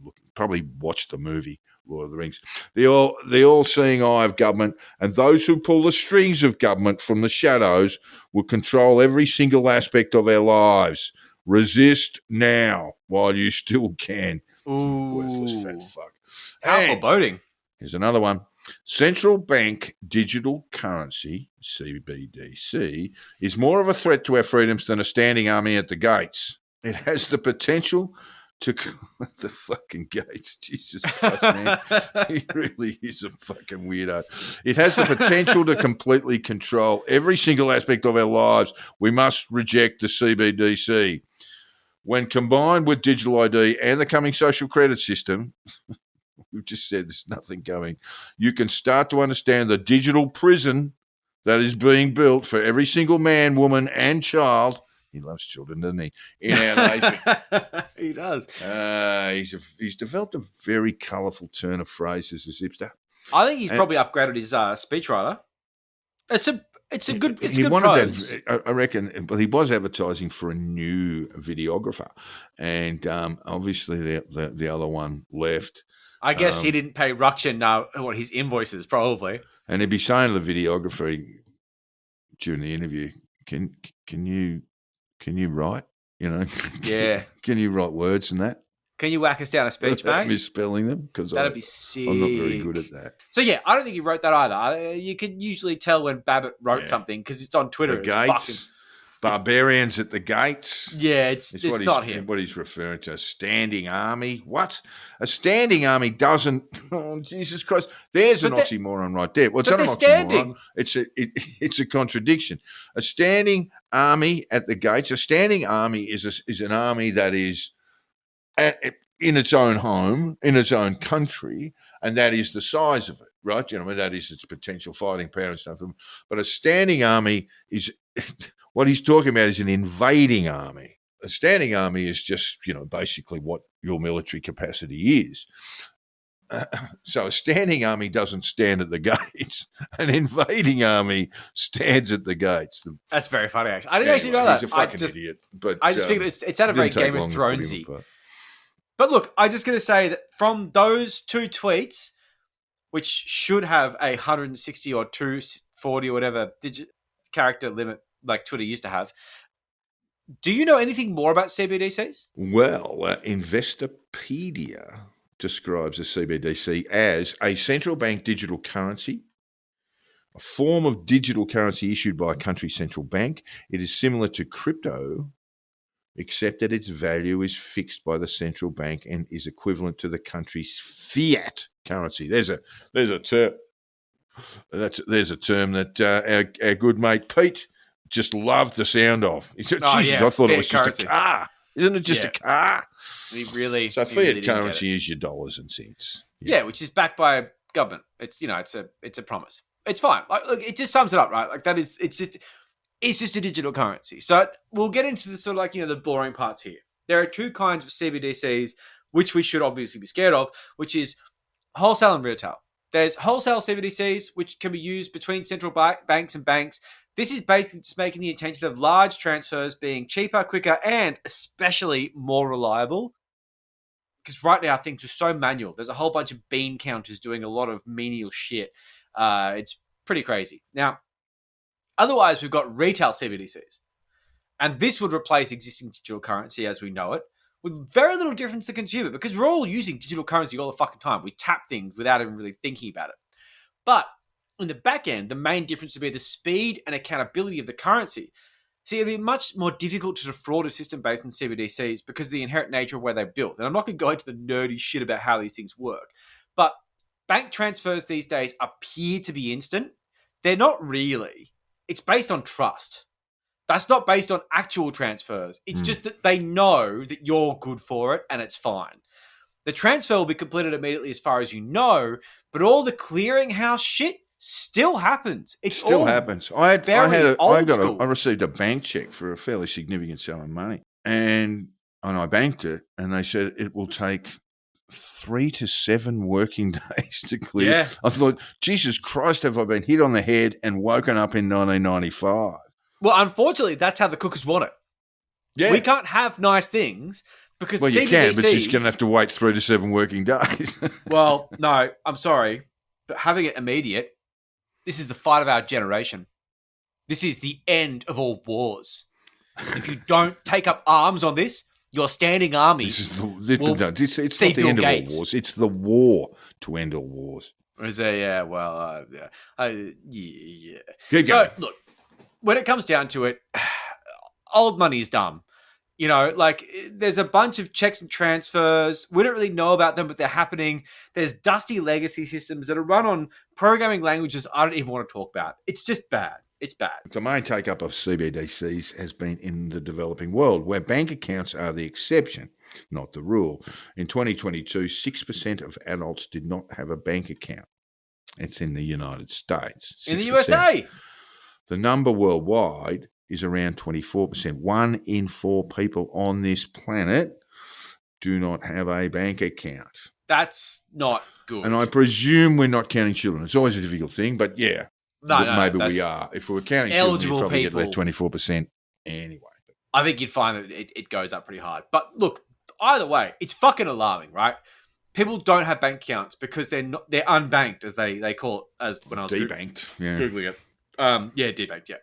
H: looking. Probably watched the movie Lord of the Rings. The all-seeing eye of government, and those who pull the strings of government from the shadows will control every single aspect of our lives. Resist now while you still can.
I: Ooh.
H: Worthless fat fuck.
I: How
H: And
I: foreboding.
H: here's another one. Central bank digital currency, CBDC, is more of a threat to our freedoms than a standing army at the gates. It has the potential to the fucking gates. Jesus Christ, man. He really is a fucking weirdo. It has the potential to completely control every single aspect of our lives. We must reject the CBDC. When combined with digital ID and the coming social credit system, we've just said there's nothing going, you can start to understand the digital prison that is being built for every single man, woman, and child. He loves children, doesn't he? In our nation.
I: He does.
H: He's developed a very colourful turn of phrases, as hipster.
I: I think he's probably upgraded his speechwriter. It's good prose.
H: I reckon, but he was advertising for a new videographer, and obviously the other one left.
I: I guess he didn't pay Rukshan his invoices, probably.
H: And he'd be saying to the videographer during the interview, can you write?
I: Yeah.
H: Can you write words and that?
I: Can you whack us down a speech,
H: Without
I: mate?
H: misspelling them? Because
I: That'd be sick.
H: I'm not very good at that.
I: So, yeah, I don't think he wrote that either. You can usually tell when Babbitt wrote something because it's on Twitter.
H: The gates, barbarians at the gates.
I: Yeah, it's not him.
H: What he's referring to, a standing army. What? A standing army doesn't. Oh, Jesus Christ! There's an oxymoron right there. Well, it's not an oxymoron.
I: Standing.
H: It's a contradiction. A standing army at the gates. A standing army is an army that is in its own home, in its own country, and that is the size of it, right? That is its potential fighting power and stuff. But a standing army is what he's talking about is an invading army. A standing army is just, basically what your military capacity is. So a standing army doesn't stand at the gates. An invading army stands at the gates.
I: That's very funny, actually. I didn't actually know that.
H: He's a fucking idiot. But
I: I just figured it sounded very Game of Thronesy. But look, I'm just going to say that from those two tweets, which should have a 160 or 240 or whatever character limit like Twitter used to have, do you know anything more about CBDCs?
H: Well, Investopedia describes a CBDC as a central bank digital currency, a form of digital currency issued by a country's central bank. It is similar to crypto, except that its value is fixed by the central bank and is equivalent to the country's fiat currency. There's a term. There's a term that our good mate Pete just loved the sound of. He said, Jesus, I thought it was just a car. Isn't it just a car?
I: He really.
H: So fiat currency is your dollars and cents.
I: Yeah, which is backed by a government. It's it's a promise. It's fine. Look, it just sums it up, right? Like that is it's just a digital currency. So we'll get into the sort of the boring parts here. There are two kinds of CBDCs which we should obviously be scared of, which is wholesale and retail. There's wholesale CBDCs which can be used between central banks and banks. This is basically just making the intention of large transfers being cheaper, quicker, and especially more reliable. Because right now things are so manual. There's a whole bunch of bean counters doing a lot of menial shit. It's pretty crazy. Now, otherwise, we've got retail CBDCs. And this would replace existing digital currency as we know it, with very little difference to consumer, because we're all using digital currency all the fucking time. We tap things without even really thinking about it. But in the back end, the main difference would be the speed and accountability of the currency. See, it'd be much more difficult to defraud a system based on CBDCs because of the inherent nature of where they're built. And I'm not going to go into the nerdy shit about how these things work. But bank transfers these days appear to be instant. They're not really. It's based on trust. That's not based on actual transfers. It's just that they know that you're good for it and it's fine. The transfer will be completed immediately as far as you know, but all the clearinghouse shit still happens. It
H: still happens. I received a bank check for a fairly significant sum of money, and I banked it, and they said it will take 3 to 7 working days to clear.
I: Yeah.
H: I thought, Jesus Christ, have I been hit on the head and woken up in 1995?
I: Well, unfortunately, that's how the cookers want it.
H: Yeah.
I: We can't have nice things because
H: you
I: CBDCs...
H: can, but you're just going to have to wait 3 to 7 working days.
I: Well, no, I'm sorry, but having it immediate, this is the fight of our generation. This is the end of all wars. If you don't take up arms on this, your standing army
H: it's not
I: see
H: the
I: Bill
H: end
I: Gates.
H: of all wars. It's the war to end all wars.
I: Is there? Yeah, well, yeah.
H: Keep
I: So,
H: going.
I: look, when it comes down to it, old money is dumb. There's a bunch of checks and transfers. We don't really know about them, but they're happening. There's dusty legacy systems that are run on programming languages I don't even want to talk about. It's just bad. It's bad.
H: The main take-up of CBDCs has been in the developing world, where bank accounts are the exception, not the rule. In 2022, 6% of adults did not have a bank account. It's in the United States. 6%.
I: In the USA.
H: The number worldwide is around 24%. 1 in 4 people on this planet do not have a bank account.
I: That's not good.
H: And I presume we're not counting children. It's always a difficult thing, but yeah. Maybe we are. If we were counting children, you'd probably get that 24% anyway.
I: I think you'd find that it goes up pretty hard. But look, either way, it's fucking alarming, right? people don't have bank accounts because they're unbanked, as they call it, as when I was
H: Debanked. Yeah.
I: Googling it. Debanked, yeah.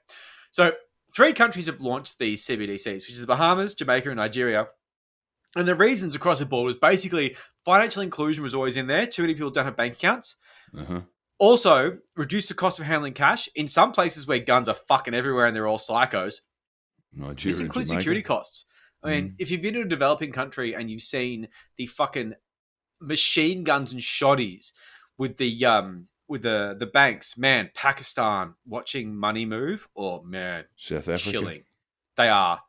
I: So 3 countries have launched these CBDCs, which is the Bahamas, Jamaica, and Nigeria. And the reasons across the board was basically financial inclusion was always in there. Too many people don't have bank accounts.
H: Uh-huh.
I: Also, reduce the cost of handling cash. In some places where guns are fucking everywhere and they're all psychos,
H: Nigeria,
I: this includes
H: Jamaica.
I: security costs. I mean, if you've been to a developing country and you've seen the fucking machine guns and shotties with the banks, man, Pakistan watching money move, or man,
H: South Africa.
I: chilling. They are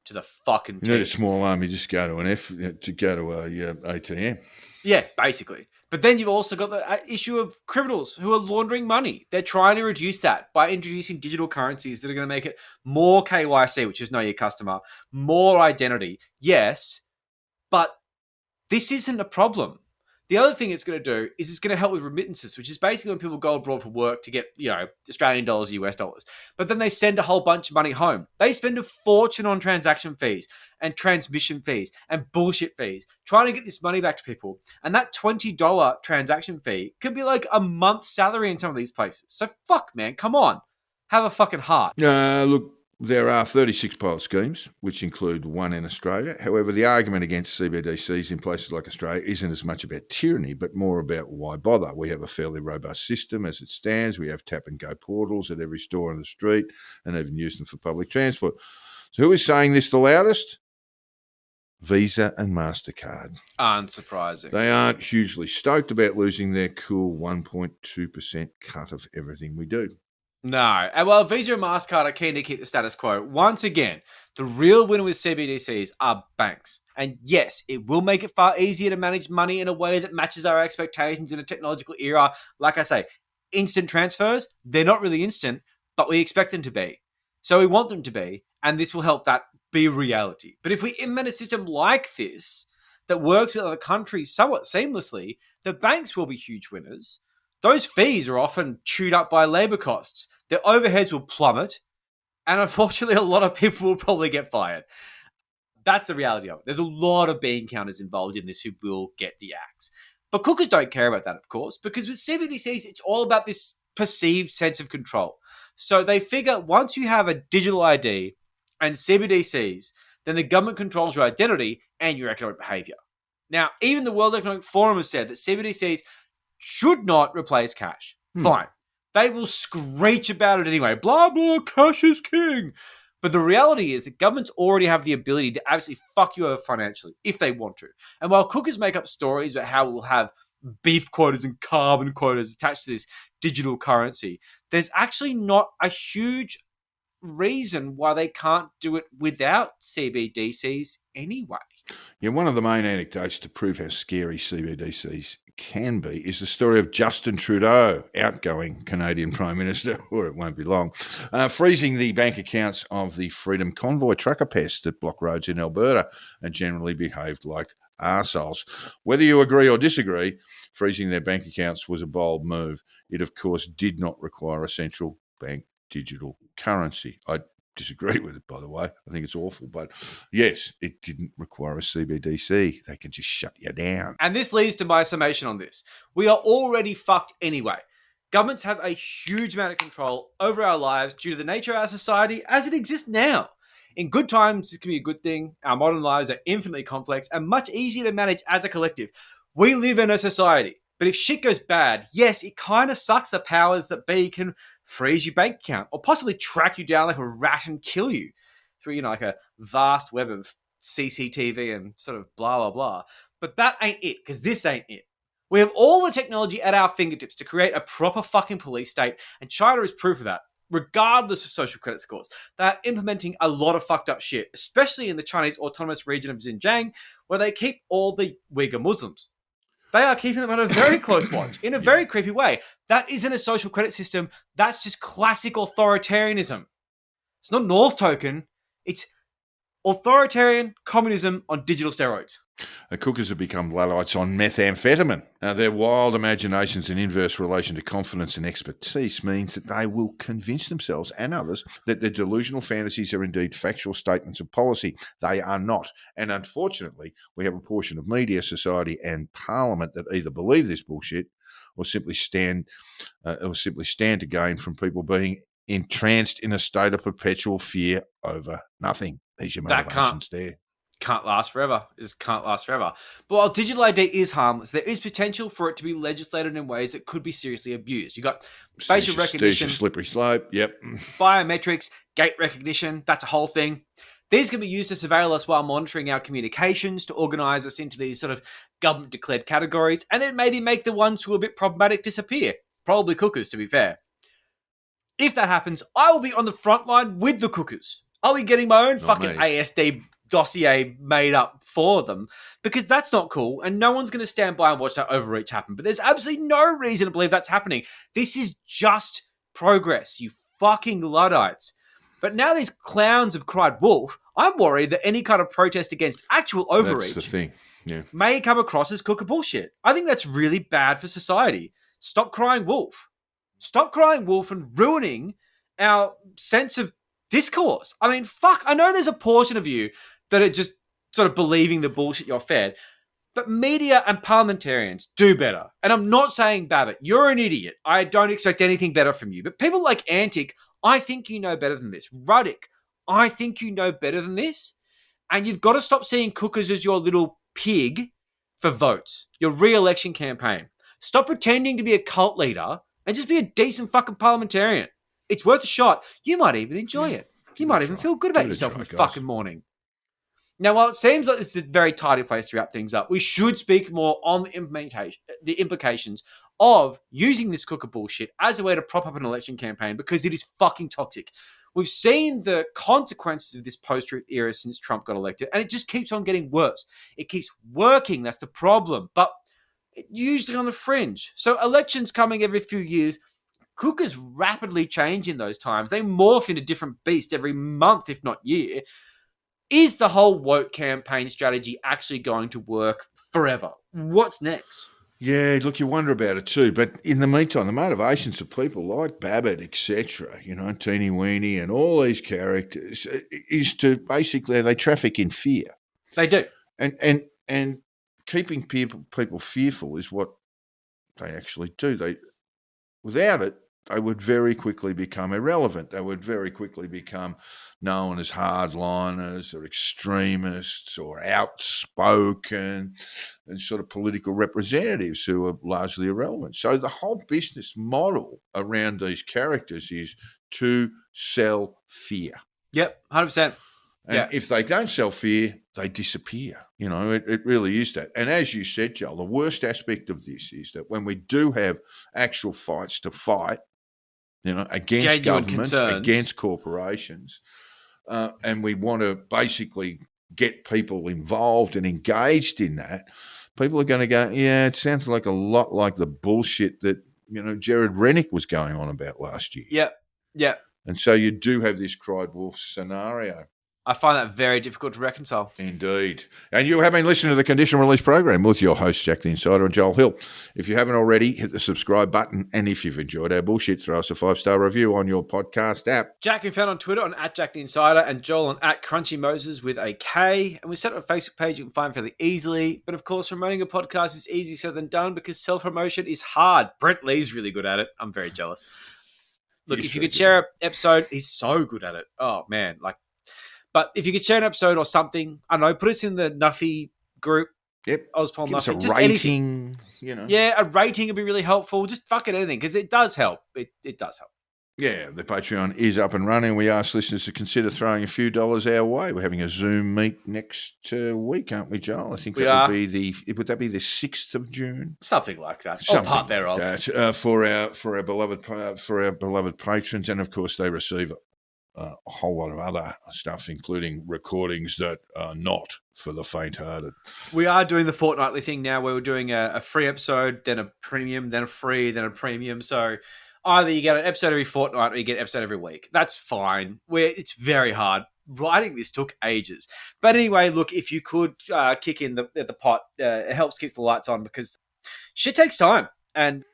I: to the fucking
H: You need a
I: teeth.
H: small army, just go to a ATM.
I: Yeah, basically. But then you've also got the issue of criminals who are laundering money. They're trying to reduce that by introducing digital currencies that are going to make it more KYC, which is know your customer, more identity. Yes, but this isn't a problem. The other thing it's going to do is it's going to help with remittances, which is basically when people go abroad for work to get, Australian dollars, US dollars. But then they send a whole bunch of money home. They spend a fortune on transaction fees and transmission fees and bullshit fees, trying to get this money back to people. And that $20 transaction fee could be like a month's salary in some of these places. So fuck, man, come on. Have a fucking heart.
H: Look, there are 36 pilot schemes, which include one in Australia. However, the argument against CBDCs in places like Australia isn't as much about tyranny, but more about why bother. We have a fairly robust system as it stands. We have tap-and-go portals at every store on the street and even use them for public transport. So who is saying this the loudest? Visa and MasterCard.
I: Unsurprising.
H: They aren't hugely stoked about losing their cool 1.2% cut of everything we do.
I: No. And while Visa and MasterCard are keen to keep the status quo, once again, the real winner with CBDCs are banks. And yes, it will make it far easier to manage money in a way that matches our expectations in a technological era. Like I say, instant transfers, they're not really instant, but we expect them to be. So we want them to be, and this will help that be reality. But if we implement a system like this that works with other countries somewhat seamlessly, the banks will be huge winners. Those fees are often chewed up by labour costs. Their overheads will plummet. And unfortunately, a lot of people will probably get fired. That's the reality of it. There's a lot of bean counters involved in this who will get the axe. But cookers don't care about that, of course, because with CBDCs, it's all about this perceived sense of control. So they figure once you have a digital ID and CBDCs, then the government controls your identity and your economic behaviour. Now, even the World Economic Forum has said that CBDCs should not replace cash. Fine. They will screech about it anyway. Blah, blah, cash is king. But the reality is that governments already have the ability to absolutely fuck you over financially if they want to. And while cookers make up stories about how we'll have beef quotas and carbon quotas attached to this digital currency, there's actually not a huge reason why they can't do it without CBDCs anyway.
H: Yeah, one of the main anecdotes to prove how scary CBDCs can be is the story of Justin Trudeau, outgoing Canadian Prime Minister, or it won't be long, freezing the bank accounts of the Freedom Convoy trucker pests that block roads in Alberta and generally behaved like arseholes. Whether you agree or disagree, freezing their bank accounts was a bold move. It, of course, did not require a central bank digital currency. I disagree with it, by the way. I think it's awful. But yes, it didn't require a CBDC. They can just shut you down.
I: And this leads to my summation on this. We are already fucked anyway. Governments have a huge amount of control over our lives due to the nature of our society as it exists now. In good times, this can be a good thing. Our modern lives are infinitely complex and much easier to manage as a collective. We live in a society. But if shit goes bad, yes, it kind of sucks the powers that be can freeze your bank account or possibly track you down like a rat and kill you through, like a vast web of CCTV and sort of blah, blah, blah. But that ain't it, because this ain't it. We have all the technology at our fingertips to create a proper fucking police state, and China is proof of that, regardless of social credit scores. They're implementing a lot of fucked up shit, especially in the Chinese autonomous region of Xinjiang, where they keep all the Uyghur Muslims. They are keeping them on a very close watch, in a very creepy way. That isn't a social credit system. That's just classic authoritarianism. It's not an auth token. It's Authoritarian communism on digital steroids.
H: The cookers have become Luddites on methamphetamine. Now, their wild imaginations and inverse relation to confidence and expertise means that they will convince themselves and others that their delusional fantasies are indeed factual statements of policy. They are not. And unfortunately, we have a portion of media, society, and parliament that either believe this bullshit or simply stand to gain from people being entranced in a state of perpetual fear over nothing. There's your motivations there.
I: Can't last forever. It just can't last forever. But while digital ID is harmless, there is potential for it to be legislated in ways that could be seriously abused. You got facial recognition,
H: there's your slippery slope. Yep.
I: Biometrics, gait recognition. That's a whole thing. These can be used to surveil us while monitoring our communications, to organise us into these sort of government-declared categories, and then maybe make the ones who are a bit problematic disappear. Probably cookers, to be fair. If that happens, I will be on the front line with the cookers. I'll be getting my own fucking ASD dossier made up for them, because that's not cool, and no one's going to stand by and watch that overreach happen. But there's absolutely no reason to believe that's happening. This is just progress, you fucking Luddites. But now these clowns have cried wolf. I'm worried that any kind of protest against actual overreach
H: That's the thing. Yeah.
I: may come across as cooker bullshit. I think that's really bad for society. Stop crying wolf. Stop crying wolf and ruining our sense of discourse. I mean, fuck, I know there's a portion of you that are just sort of believing the bullshit you're fed, but media and parliamentarians do better. And I'm not saying Babbitt, you're an idiot. I don't expect anything better from you. But people like Antic, I think you know better than this. Ruddick, I think you know better than this. And you've got to stop seeing cookers as your little pig for votes, your re-election campaign. Stop pretending to be a cult leader and just be a decent fucking parliamentarian. It's worth a shot. You might even enjoy it. You might even feel good about yourself in the fucking morning. Now, while it seems like this is a very tidy place to wrap things up, we should speak more on the implications of using this cooker bullshit as a way to prop up an election campaign, because it is fucking toxic. We've seen the consequences of this post-truth era since Trump got elected, and it just keeps on getting worse. It keeps working. That's the problem. But usually on the fringe. So elections coming every few years, cookers rapidly change in those times. They morph into different beasts every month, if not year. Is the whole woke campaign strategy actually going to work forever? What's next?
H: Yeah, look, you wonder about it too. But in the meantime, the motivations of people like Babbitt, etc., Teeny Weeny and all these characters is to basically, they traffic in fear.
I: They do.
H: And keeping people fearful is what they actually do. Without it, they would very quickly become irrelevant. They would very quickly become known as hardliners or extremists or outspoken and sort of political representatives who are largely irrelevant. So the whole business model around these characters is to sell fear.
I: Yep, 100%.
H: And if they don't sell fear, they disappear. It really is that. And as you said, Joel, the worst aspect of this is that when we do have actual fights to fight, against
I: genuine
H: governments,
I: concerns,
H: against corporations, and we want to basically get people involved and engaged in that, people are going to go, yeah, it sounds like a lot like the bullshit that, Jared Rennick was going on about last year.
I: Yep.
H: And so you do have this cried wolf scenario.
I: I find that very difficult to reconcile.
H: Indeed. And you have been listening to the Conditional Release program with your hosts, Jack the Insider and Joel Hill. If you haven't already, hit the subscribe button. And if you've enjoyed our bullshit, throw us a 5-star review on your podcast app.
I: Jack can be found on Twitter on @JackTheInsider and Joel on @CrunchyMoses with a K. And we set up a Facebook page you can find fairly easily. But of course, promoting a podcast is easier said than done because self-promotion is hard. Brent Lee's really good at it. I'm very jealous. Look, if you could share an episode, he's so good at it. Oh, man. But if you could share an episode or something, I don't know, put us in the Nuffy group.
H: Yep.
I: Ozpol
H: Give us
I: Nuffy.
H: a
I: Just
H: rating,
I: anything. Yeah, a rating would be really helpful. Just fucking anything, because it does help. It does help.
H: Yeah, the Patreon is up and running. We ask listeners to consider throwing a few dollars our way. We're having a Zoom meet next week, aren't we, Joel? I think would that be the 6th of June?
I: Something like that.
H: Something
I: or part thereof.
H: Like that, for our beloved patrons, and of course they receive a whole lot of other stuff, including recordings that are not for the faint-hearted.
I: We are doing the fortnightly thing now where we're doing a free episode, then a premium, then a free, then a premium. So either you get an episode every fortnight or you get an episode every week. That's fine. It's very hard. writing this took ages. But anyway, look, if you could kick in the pot, it helps keep the lights on because shit takes time and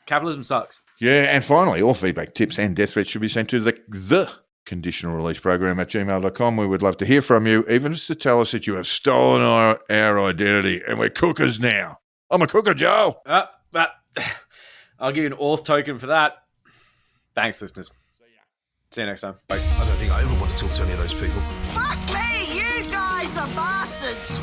I: capitalism sucks.
H: Yeah, and finally, all feedback, tips, and death threats should be sent to the conditional release program at gmail.com. We would love to hear from you, even just to tell us that you have stolen our identity and we're cookers now. I'm a cooker, Joe.
I: I'll give you an auth token for that. Thanks, listeners. See you next time. Bye.
A: I don't think I ever want to talk to any of those people.
B: Fuck me, you guys are bastards.